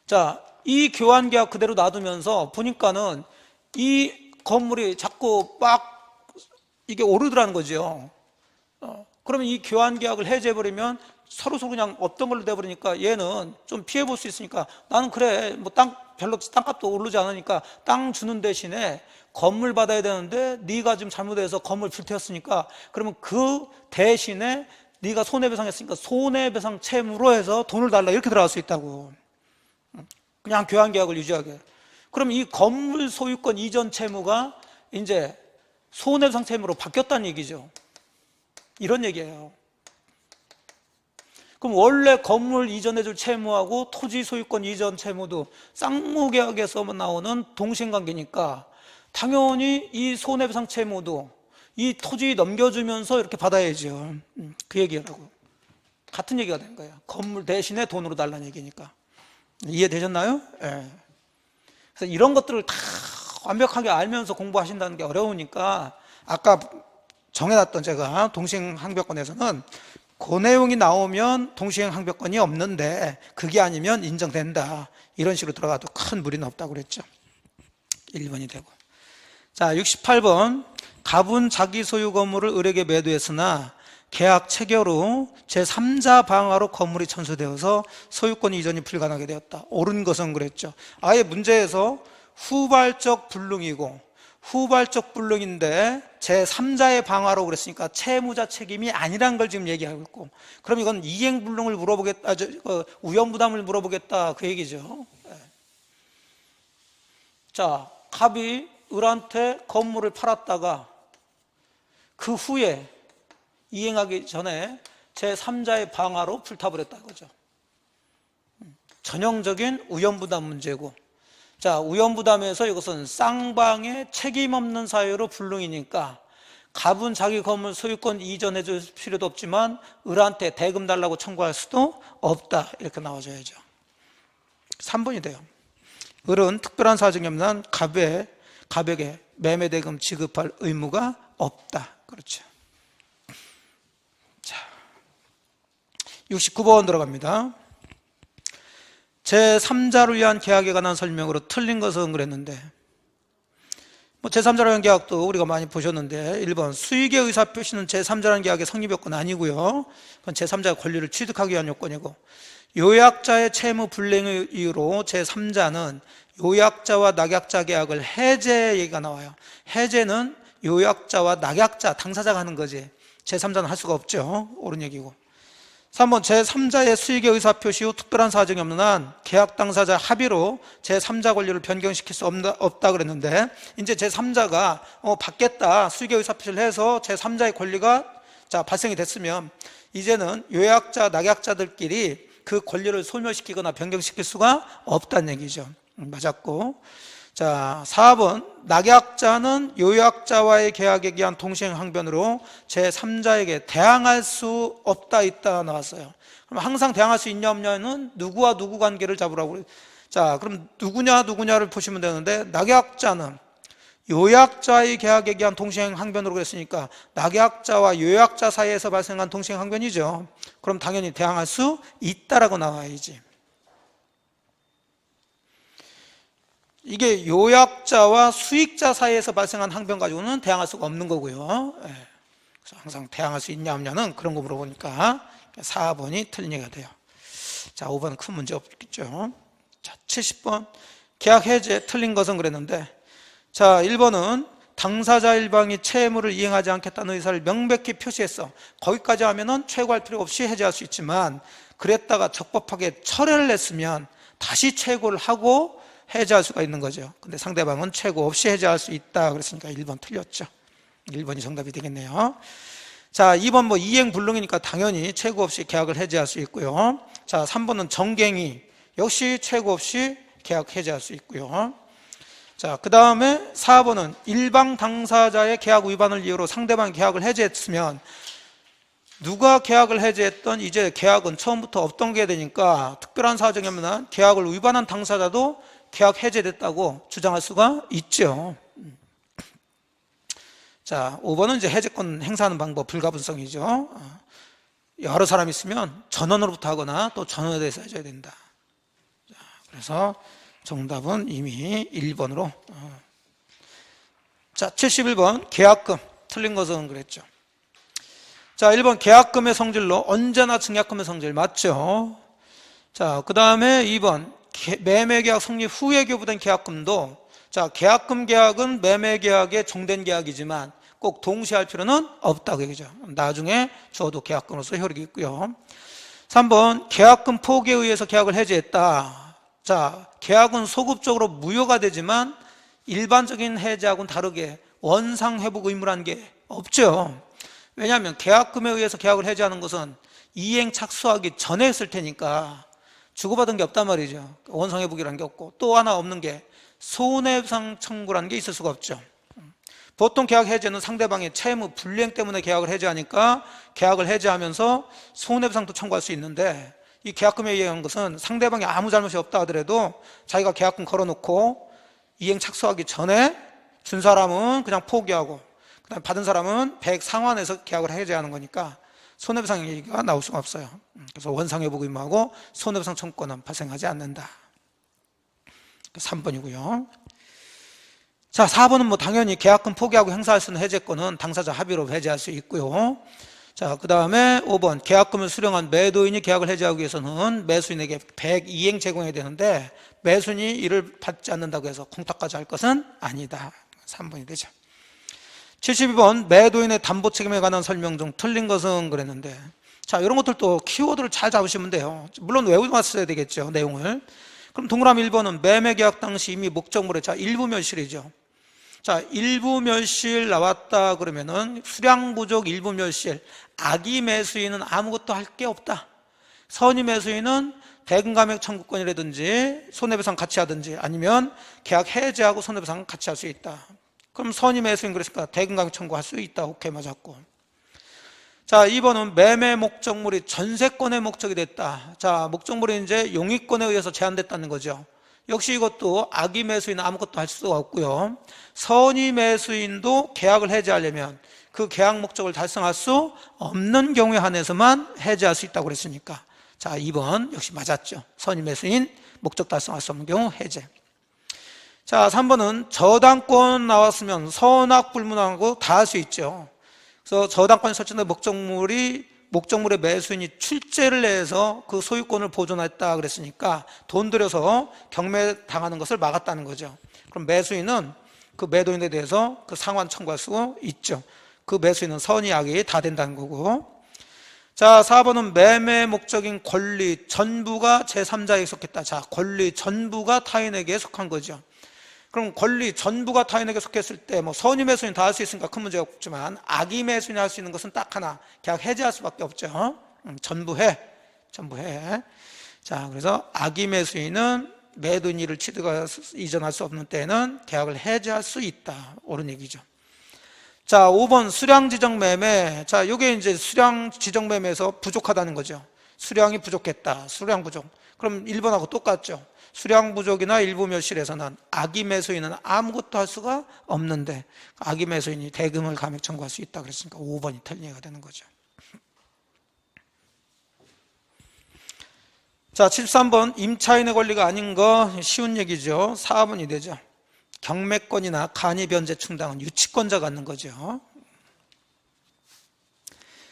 자, 이 교환계약 그대로 놔두면서 보니까는 이 건물이 자꾸 막 이게 오르더라는 거죠. 그러면 이 교환계약을 해제해버리면 서로 그냥 없던 걸로 돼버리니까 얘는 좀 피해볼 수 있으니까 나는 그래 뭐 별로 땅값도 오르지 않으니까 땅 주는 대신에 건물 받아야 되는데 네가 지금 잘못해서 건물 불태웠으니까 그러면 그 대신에 네가 손해배상했으니까 손해배상 채무로 해서 돈을 달라 이렇게 들어갈 수 있다고. 그냥 교환계약을 유지하게. 그럼 이 건물 소유권 이전 채무가 이제 손해배상 채무로 바뀌었다는 얘기죠. 이런 얘기예요. 그럼 원래 건물 이전해줄 채무하고 토지 소유권 이전 채무도 쌍무계약에서 나오는 동시행관계니까 당연히 이 손해배상 채무도 이 토지 넘겨주면서 이렇게 받아야죠. 그 얘기라고. 같은 얘기가 된 거예요. 건물 대신에 돈으로 달라는 얘기니까. 이해되셨나요? 예. 그래서 이런 것들을 다 완벽하게 알면서 공부하신다는 게 어려우니까 아까 정해놨던 제가 동시행항변권에서는 그 내용이 나오면 동시행항변권이 없는데 그게 아니면 인정된다. 이런 식으로 들어가도 큰 무리는 없다고 그랬죠. 1번이 되고. 자, 68번. 갑은 자기 소유 건물을 을에게 매도했으나 계약 체결 후 제3자 방화로 건물이 천수되어서 소유권 이전이 불가능하게 되었다. 옳은 것은 그랬죠. 아예 문제에서 후발적 불능이고 후발적 불능인데 제3자의 방화로 그랬으니까 채무자 책임이 아니란 걸 지금 얘기하고 있고, 그럼 이건 이행불능을 물어보겠다, 우연부담을 물어보겠다 그 얘기죠. 자, 갑이 을한테 건물을 팔았다가 그 후에 이행하기 전에 제3자의 방화로 불타버렸다 이거죠. 전형적인 우연부담 문제고, 자, 우연부담에서 이것은 쌍방의 책임 없는 사유로 불능이니까 갑은 자기 건물 소유권 이전해 줄 필요도 없지만 을한테 대금 달라고 청구할 수도 없다 이렇게 나와줘야죠. 3번이 돼요. 을은 특별한 사정이 없는 갑에게 매매대금 지급할 의무가 없다. 그렇죠. 자, 69번 들어갑니다. 제3자를 위한 계약에 관한 설명으로 틀린 것은 그랬는데, 제3자를 위한 계약도 우리가 많이 보셨는데 1번 수익의 의사표시는 제3자라는 계약의 성립 요건 아니고요. 그건 제3자의 권리를 취득하기 위한 요건이고, 요약자의 채무 불이행의 이유로 제3자는 요약자와 낙약자 계약을 해제 얘기가 나와요. 해제는 요약자와 낙약자, 당사자가 하는 거지 제3자는 할 수가 없죠. 옳은 얘기고. 3번 제3자의 수익의 의사표시 후 특별한 사정이 없는 한 계약 당사자 합의로 제3자 권리를 변경시킬 수 없다 그랬는데, 이제 제3자가 받겠다 수익의 의사표시를 해서 제3자의 권리가 발생이 됐으면 이제는 요약자, 낙약자들끼리 그 권리를 소멸시키거나 변경시킬 수가 없다는 얘기죠. 맞았고. 자, 4번 낙약자는 요약자와의 계약에 기한 동시행항변으로 제3자에게 대항할 수 없다 있다 나왔어요. 그럼 항상 대항할 수 있냐 없냐는 누구와 누구 관계를 잡으라고 그래요. 자, 그럼 누구냐를 보시면 되는데, 낙약자는 요약자의 계약에 기한 동시행항변으로 그랬으니까 낙약자와 요약자 사이에서 발생한 동시행항변이죠. 그럼 당연히 대항할 수 있다라고 나와야지. 이게 요약자와 수익자 사이에서 발생한 항변 가지고는 대항할 수가 없는 거고요. 그래서 항상 대항할 수 있냐 없냐는 그런 거 물어보니까 4번이 틀린 얘기가 돼요. 자, 5번은 큰 문제 없겠죠. 자, 70번 계약 해제 틀린 것은 그랬는데, 자, 1번은 당사자 일방이 채무를 이행하지 않겠다는 의사를 명백히 표시했어. 거기까지 하면은 최고할 필요 없이 해제할 수 있지만, 그랬다가 적법하게 철회를 했으면 다시 최고를 하고 해제할 수가 있는 거죠. 근데 상대방은 최고 없이 해제할 수 있다 그랬으니까 1번 틀렸죠. 1번이 정답이 되겠네요. 자, 2번 이행불능이니까 당연히 최고 없이 계약을 해제할 수 있고요. 자, 3번은 정갱이 역시 최고 없이 계약 해제할 수 있고요. 자, 그 다음에 4번은 일방 당사자의 계약 위반을 이유로 상대방 계약을 해제했으면 누가 계약을 해제했던 이제 계약은 처음부터 없던 게 되니까 특별한 사정이 없는 계약을 위반한 당사자도 계약 해제됐다고 주장할 수가 있죠. 자, 5번은 이제 해제권 행사하는 방법 불가분성이죠. 여러 사람이 있으면 전원으로부터 하거나 또 전원에 대해서 해줘야 된다. 자, 그래서 정답은 이미 1번으로. 자, 71번 계약금 틀린 것은 그랬죠. 자, 1번 계약금의 성질로 언제나 증약금의 성질 맞죠. 자, 그 다음에 2번 매매계약 성립 후에 교부된 계약금도, 자, 계약금 계약은 매매계약의 종된 계약이지만 꼭 동시에 할 필요는 없다고 얘기죠. 나중에 줘도 계약금으로서 효력이 있고요. 3번 계약금 포기에 의해서 계약을 해지했다. 자, 계약은 소급적으로 무효가 되지만 일반적인 해지하고는 다르게 원상회복 의무라는 게 없죠. 왜냐하면 계약금에 의해서 계약을 해지하는 것은 이행 착수하기 전에 했을 테니까 주고받은 게 없단 말이죠. 원상회복이라는 게 없고, 또 하나 없는 게 손해배상 청구라는 게 있을 수가 없죠. 보통 계약 해지는 상대방의 채무 불이행 때문에 계약을 해지하니까 계약을 해지하면서 손해배상도 청구할 수 있는데, 이 계약금에 의한 것은 상대방이 아무 잘못이 없다 하더라도 자기가 계약금 걸어놓고 이행 착수하기 전에 준 사람은 그냥 포기하고 그다음에 받은 사람은 100 상환해서 계약을 해지하는 거니까 손해배상 얘기가 나올 수가 없어요. 그래서 원상회복 의무하고 손해배상 청구권은 발생하지 않는다. 3번이고요. 자, 4번은 뭐 당연히 계약금 포기하고 행사할 수 있는 해제권은 당사자 합의로 해제할 수 있고요. 자, 그 다음에 5번 계약금을 수령한 매도인이 계약을 해제하기 위해서는 매수인에게 100 이행 제공해야 되는데 매수인이 이를 받지 않는다고 해서 콩탁까지 할 것은 아니다. 3번이 되죠. 72번 매도인의 담보 책임에 관한 설명 중 틀린 것은 그랬는데, 자, 이런 것들도 키워드를 잘 잡으시면 돼요. 물론 외우셨어야 되겠죠, 내용을. 그럼 동그라미 1번은 매매 계약 당시 이미 목적물에, 자, 일부 멸실이죠. 자, 일부 멸실 나왔다 그러면은 수량 부족 일부 멸실, 악의 매수인은 아무것도 할 게 없다. 선의 매수인은 대금 감액 청구권이라든지 손해배상 같이 하든지 아니면 계약 해지하고 손해배상 같이 할 수 있다. 그럼 선의 매수인 그랬으니까 대금 감액 청구할 수 있다. 오케이, 맞았고. 자, 2번은 매매 목적물이 전세권의 목적이 됐다. 자, 목적물이 이제 용익권에 의해서 제한됐다는 거죠. 역시 이것도 악의 매수인은 아무것도 할 수가 없고요. 선의 매수인도 계약을 해지하려면 그 계약 목적을 달성할 수 없는 경우에 한해서만 해지할 수 있다고 그랬으니까, 자, 2번 역시 맞았죠. 선의 매수인 목적 달성할 수 없는 경우 해제. 자, 3번은 저당권 나왔으면 선악불문하고 다 할 수 있죠. 그래서 저당권이 설정된 목적물의 매수인이 출제를 내서 그 소유권을 보존했다 그랬으니까 돈 들여서 경매 당하는 것을 막았다는 거죠. 그럼 매수인은 그 매도인에 대해서 그 상환 청구할 수 있죠. 그 매수인은 선의 악의 다 된다는 거고. 자, 4번은 매매 목적인 권리 전부가 제3자에게 속했다. 자, 권리 전부가 타인에게 속한 거죠. 그럼 권리 전부가 타인에게 속했을 때 뭐 선의 매수인 다 할 수 있으니까 큰 문제가 없지만 악의 매수인이 할 수 있는 것은 딱 하나, 계약 해지할 수밖에 없죠. 전부해. 자, 그래서 악의 매수인은 매도인 일을 취득할 이전할 수 없는 때에는 계약을 해지할 수 있다. 옳은 얘기죠. 자, 5번 수량 지정 매매. 자, 이게 이제 수량 지정 매매에서 부족하다는 거죠. 수량이 부족했다. 수량 부족. 그럼 1번하고 똑같죠. 수량 부족이나 일부 멸실에서는 악의 매수인은 아무것도 할 수가 없는데 악의 매수인이 대금을 감액 청구할 수 있다 그랬으니까 5번이 틀린 얘기가 되는 거죠. 자, 73번 임차인의 권리가 아닌 거 쉬운 얘기죠. 4번이 되죠. 경매권이나 간이 변제 충당은 유치권자가 갖는 거죠.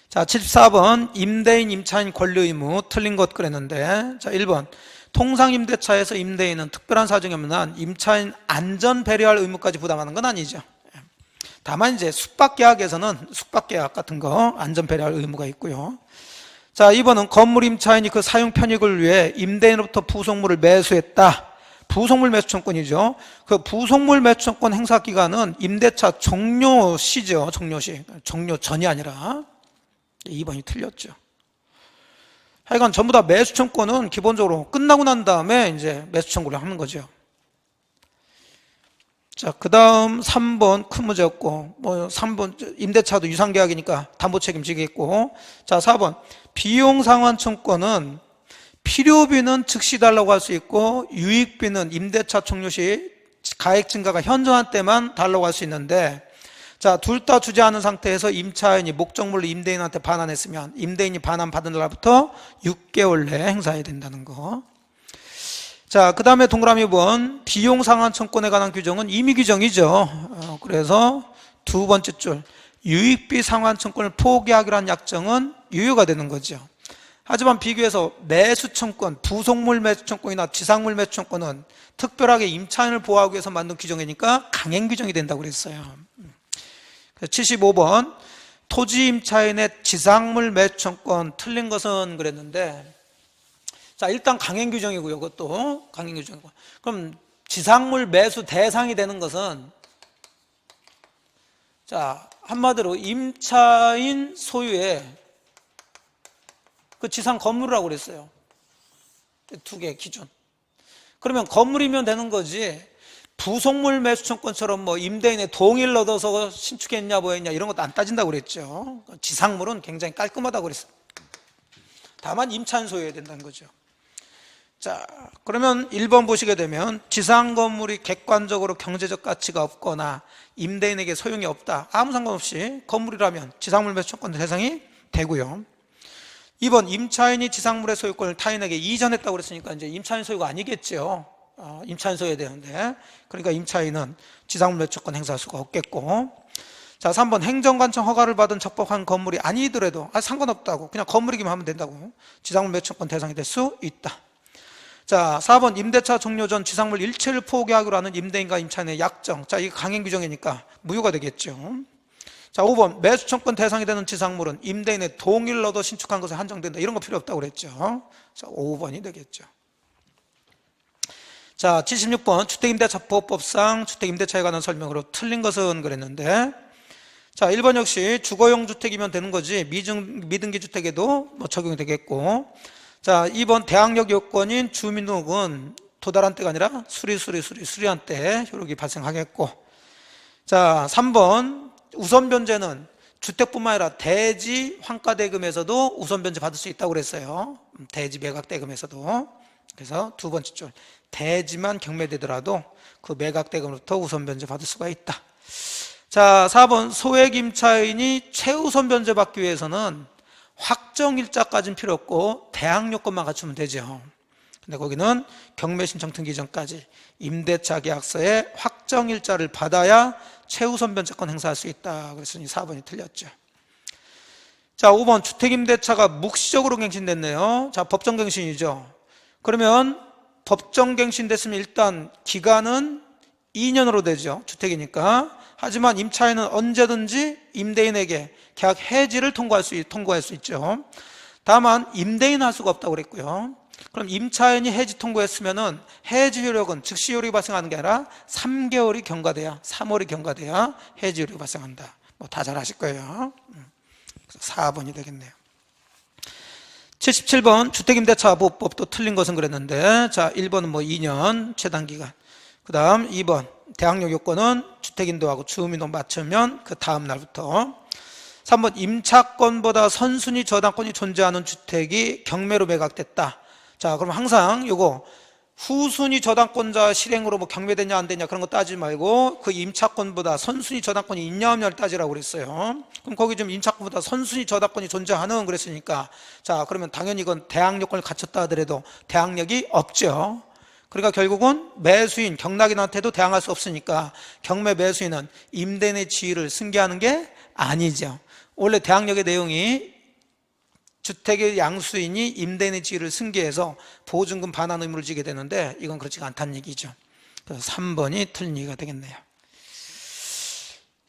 자, 74번 임대인 임차인 권리 의무 틀린 것 그랬는데, 자, 1번 통상 임대차에서 임대인은 특별한 사정이 없는 한 임차인 안전 배려할 의무까지 부담하는 건 아니죠. 다만 이제 숙박계약에서는 숙박계약 같은 거 안전 배려할 의무가 있고요. 자, 2번은 건물 임차인이 그 사용 편익을 위해 임대인으로부터 부속물을 매수했다. 부속물 매수청권이죠. 그 부속물 매수청권 행사 기간은 임대차 종료 시죠. 종료 시. 종료 전이 아니라. 2번이 틀렸죠. 하여간 전부 다 매수청권은 기본적으로 끝나고 난 다음에 이제 매수청구를 하는 거죠. 자, 그 다음 3번 큰 문제였고, 뭐 3번 임대차도 유상계약이니까 담보 책임지겠고, 자, 4번 비용 상환 청권은 필요비는 즉시 달라고 할 수 있고 유익비는 임대차 종료 시 가액 증가가 현저한 때만 달라고 할 수 있는데, 자, 둘 다 주지 않은 상태에서 임차인이 목적물로 임대인한테 반환했으면 임대인이 반환 받은 날부터 6개월 내에 행사해야 된다는 거. 자, 그 다음에 동그라미 2번 비용 상환 청권에 관한 규정은 임의 규정이죠. 그래서 두 번째 줄 유익비 상환 청권을 포기하기로 한 약정은 유효가 되는 거죠. 하지만 비교해서 매수청권, 부속물 매수청권이나 지상물 매수청권은 특별하게 임차인을 보호하기 위해서 만든 규정이니까 강행 규정이 된다고 그랬어요. 75번 토지 임차인의 지상물 매수청권 틀린 것은 그랬는데, 자, 일단 강행 규정이고요. 그것도 강행 규정이고. 그럼 지상물 매수 대상이 되는 것은, 자, 한마디로 임차인 소유의 그 지상 건물이라고 그랬어요. 두 개 기준. 그러면 건물이면 되는 거지, 부속물 매수청권처럼 뭐 임대인의 동의를 얻어서 신축했냐 뭐했냐 이런 것도 안 따진다고 그랬죠. 지상물은 굉장히 깔끔하다고 그랬어요. 다만 임차인 소유해야 된다는 거죠. 자, 그러면 1번 보시게 되면 지상 건물이 객관적으로 경제적 가치가 없거나 임대인에게 소용이 없다. 아무 상관없이 건물이라면 지상물 매수청권 대상이 되고요. 2번 임차인이 지상물의 소유권을 타인에게 이전했다고 그랬으니까 이제 임차인 소유가 아니겠죠. 임차인 소유해야 되는데, 그러니까 임차인은 지상물 매수권 행사할 수가 없겠고. 자, 3번 행정관청 허가를 받은 적법한 건물이 아니더라도 상관없다고, 그냥 건물이기만 하면 된다고, 지상물 매수권 대상이 될 수 있다. 자, 4번 임대차 종료 전 지상물 일체를 포기하기로 하는 임대인과 임차인의 약정. 자, 이게 강행 규정이니까 무효가 되겠죠. 자, 5번 매수청권 대상이 되는 지상물은 임대인의 동의를 얻어 신축한 것에 한정된다. 이런 거 필요 없다고 그랬죠. 자, 5번이 되겠죠. 자, 76번 주택임대차보호법상 주택임대차에 관한 설명으로 틀린 것은 그랬는데, 자, 1번 역시 주거용 주택이면 되는 거지 미등기 주택에도 뭐 적용이 되겠고. 자, 2번 대항력 요건인 주민등록은 도달한 때가 아니라 수리한 때 효력이 발생하겠고. 자, 3번 우선 변제는 주택뿐만 아니라 대지 환가대금에서도 우선 변제 받을 수 있다고 그랬어요. 대지 매각대금에서도. 그래서 두 번째 줄 대지만 경매되더라도 그 매각대금으로부터 우선 변제 받을 수가 있다. 자, 4번 소액 임차인이 최우선 변제 받기 위해서는 확정일자까지는 필요 없고 대항 요건만 갖추면 되죠. 근데 거기는 경매 신청 등기 전까지 임대차 계약서에 확정일자를 받아야 최우선 변제권 행사할 수 있다. 그래서 4번이 틀렸죠. 자, 5번 주택임대차가 묵시적으로 갱신됐네요. 자, 법정갱신이죠. 그러면 법정갱신됐으면 일단 기간은 2년으로 되죠. 주택이니까. 하지만 임차인은 언제든지 임대인에게 계약 해지를 통고할 수 있죠. 다만 임대인은 할 수가 없다고 그랬고요. 그럼 임차인이 해지 통고했으면은 해지 효력은 즉시 효력이 발생하는 게 아니라 3개월이 경과돼야, 3월이 경과돼야 해지 효력이 발생한다. 뭐 다 잘 아실 거예요. 그래서 4번이 되겠네요. 77번 주택임대차보호법도 틀린 것은 그랬는데, 자, 1번은 뭐 2년 최단기간, 그 다음 2번 대항력 요건은 주택인도하고 주민도 맞추면 그 다음 날부터. 3번 임차권보다 선순위 저당권이 존재하는 주택이 경매로 매각됐다. 자, 그럼 항상 요거 후순위 저당권자 실행으로 뭐 경매되냐 안 되냐 그런 거 따지지 말고 그 임차권보다 선순위 저당권이 있냐 없냐를 따지라고 그랬어요. 그럼 거기 좀 임차권보다 선순위 저당권이 존재하는 그랬으니까, 자, 그러면 당연히 이건 대항력권을 갖췄다 하더라도 대항력이 없죠. 그러니까 결국은 매수인 경락인한테도 대항할 수 없으니까 경매 매수인은 임대인의 지위를 승계하는 게 아니죠. 원래 대항력의 내용이 주택의 양수인이 임대인의 지위를 승계해서 보증금 반환 의무를 지게 되는데 이건 그렇지가 않다는 얘기죠. 그래서 3번이 틀린 얘기가 되겠네요.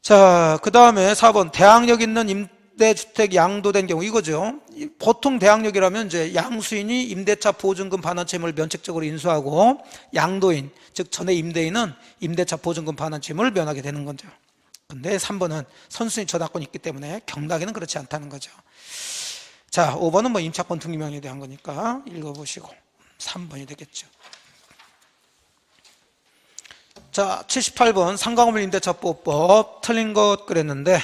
자, 그 다음에 4번 대항력 있는 임대주택 양도된 경우 이거죠. 보통 대항력이라면 이제 양수인이 임대차 보증금 반환 채무를 면책적으로 인수하고 양도인, 즉 전에 임대인은 임대차 보증금 반환 채무를 면하게 되는 거죠. 근데 3번은 선순위 저당권이 있기 때문에 경락에는 그렇지 않다는 거죠. 자, 5번은 뭐 임차권 등기명령에 대한 거니까 읽어보시고 3번이 되겠죠. 자, 78번 상가건물 임대차보호법 틀린 것 그랬는데,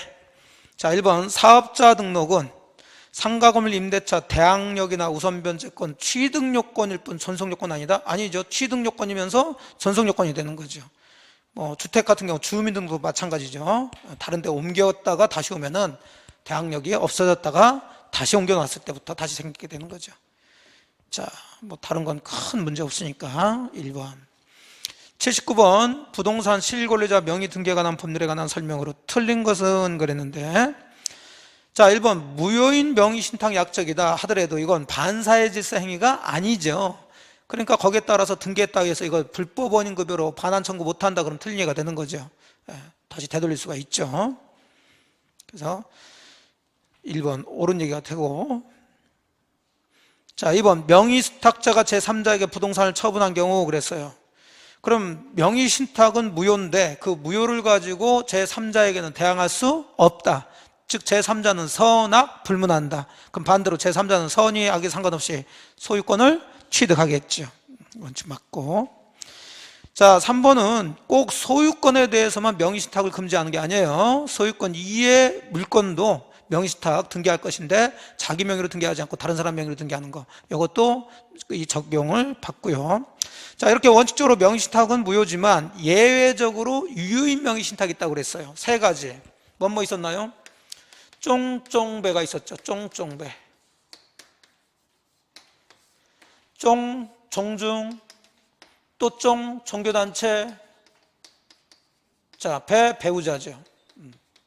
자, 1번 사업자 등록은 상가건물 임대차 대항력이나 우선변제권 취득요건일 뿐 전속요건 아니다? 아니죠. 취득요건이면서 전속요건이 되는 거죠. 뭐 주택 같은 경우 주민등록도 마찬가지죠. 다른 데 옮겼다가 다시 오면은 대항력이 없어졌다가 다시 옮겨놨을 때부터 다시 생기게 되는 거죠. 자, 뭐 다른 건 큰 문제 없으니까 1번. 79번 부동산 실권리자 명의 등기에 관한 법률에 관한 설명으로 틀린 것은 그랬는데, 자, 1번 무효인 명의 신탁 약적이다 하더라도 이건 반사회 질서 행위가 아니죠. 그러니까 거기에 따라서 등기했다고 해서 이거 불법 원인급여로 반환 청구 못한다 그러면 틀린 얘기가 되는 거죠. 다시 되돌릴 수가 있죠. 그래서 1번 옳은 얘기가 되고, 자, 2번 명의신탁자가 제3자에게 부동산을 처분한 경우 그랬어요. 그럼 명의신탁은 무효인데 그 무효를 가지고 제3자에게는 대항할 수 없다. 즉 제3자는 선악 불문한다. 그럼 반대로 제3자는 선의 악에 상관없이 소유권을 취득하겠죠. 원칙 맞고. 자, 3번은 꼭 소유권에 대해서만 명의신탁을 금지하는 게 아니에요. 소유권 이외의 물건도 명의신탁 등기할 것인데 자기 명의로 등기하지 않고 다른 사람 명의로 등기하는 거, 이것도 이 적용을 받고요. 자, 이렇게 원칙적으로 명의신탁은 무효지만 예외적으로 유효인 명의신탁이 있다고 그랬어요. 세 가지. 뭐 있었나요? 쫑쫑배가 있었죠. 쫑쫑배. 쫑, 종중, 또 쫑, 종교단체. 자, 배, 배우자죠.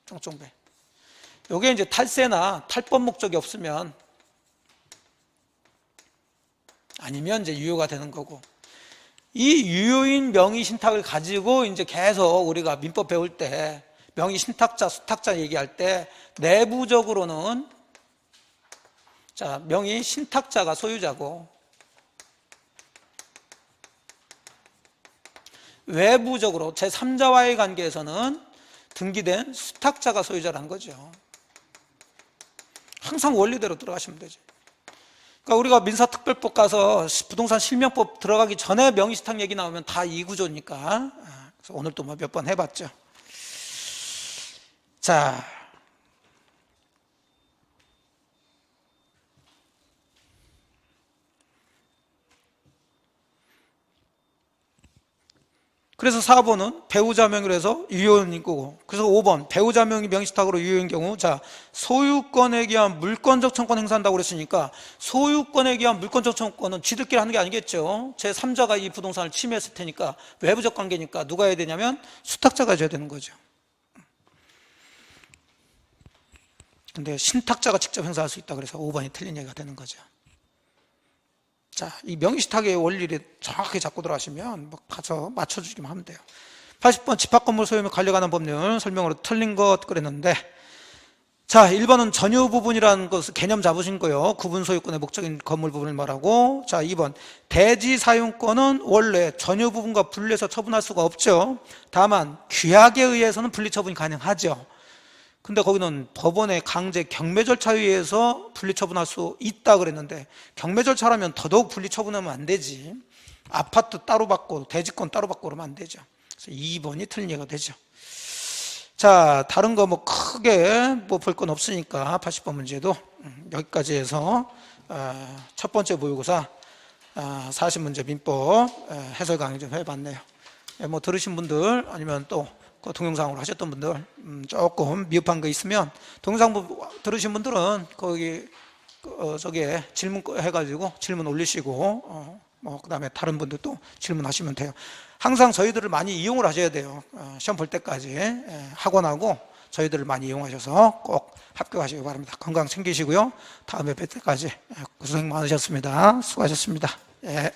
쫑쫑배. 요게 이제 탈세나 탈법 목적이 없으면, 아니면 이제 유효가 되는 거고, 이 유효인 명의신탁을 가지고 이제 계속 우리가 민법 배울 때 명의신탁자, 수탁자 얘기할 때 내부적으로는, 자, 명의신탁자가 소유자고 외부적으로 제3자와의 관계에서는 등기된 수탁자가 소유자라는 거죠. 항상 원리대로 들어가시면 되죠. 그러니까 우리가 민사특별법 가서 부동산 실명법 들어가기 전에 명의신탁 얘기 나오면 다 이 구조니까. 그래서 오늘 또 몇 번 해봤죠. 자, 그래서 4번은 배우자 명의로 해서 유효인 거고, 그래서 5번 배우자 명의 명의신탁으로 유효인 경우, 자, 소유권에 기한 물권적 청권 행사한다고 그랬으니까 소유권에 기한 물권적 청권은 지들끼리 하는 게 아니겠죠. 제3자가 이 부동산을 침해했을 테니까 외부적 관계니까 누가 해야 되냐면 수탁자가 해줘야 되는 거죠. 근데 신탁자가 직접 행사할 수 있다 그래서 5번이 틀린 얘기가 되는 거죠. 자, 이 명의신탁의 원리를 정확하게 잡고 들어가시면 뭐 가서 맞춰주기만 하면 돼요. 80번 집합건물 소유물 관리관한 법률 설명으로 틀린 것 그랬는데, 자, 1번은 전유 부분이라는 것을 개념 잡으신 거예요. 구분 소유권의 목적인 건물 부분을 말하고, 자, 2번 대지 사용권은 원래 전유 부분과 분리해서 처분할 수가 없죠. 다만 규약에 의해서는 분리 처분이 가능하죠. 근데 거기는 법원의 강제 경매 절차에 의해서 분리 처분할 수 있다 그랬는데, 경매 절차라면 더더욱 분리 처분하면 안 되지. 아파트 따로 받고 대지권 따로 받고 그러면 안 되죠. 그래서 2번이 틀린 얘기가 되죠. 자, 다른 거 뭐 크게 뭐 볼 건 없으니까 80번 문제도 여기까지 해서 첫 번째 모의고사 40문제 민법 해설 강의 좀 해봤네요. 뭐 들으신 분들 아니면 또 동영상으로 하셨던 분들 조금 미흡한 거 있으면 동영상 들으신 분들은 거기 저기에 질문 해가지고 질문 올리시고 뭐 그다음에 다른 분들도 질문하시면 돼요. 항상 저희들을 많이 이용을 하셔야 돼요. 시험 볼 때까지 학원하고 저희들을 많이 이용하셔서 꼭 합격하시기 바랍니다. 건강 챙기시고요. 다음에 뵐 때까지 고생 많으셨습니다. 수고하셨습니다. 예.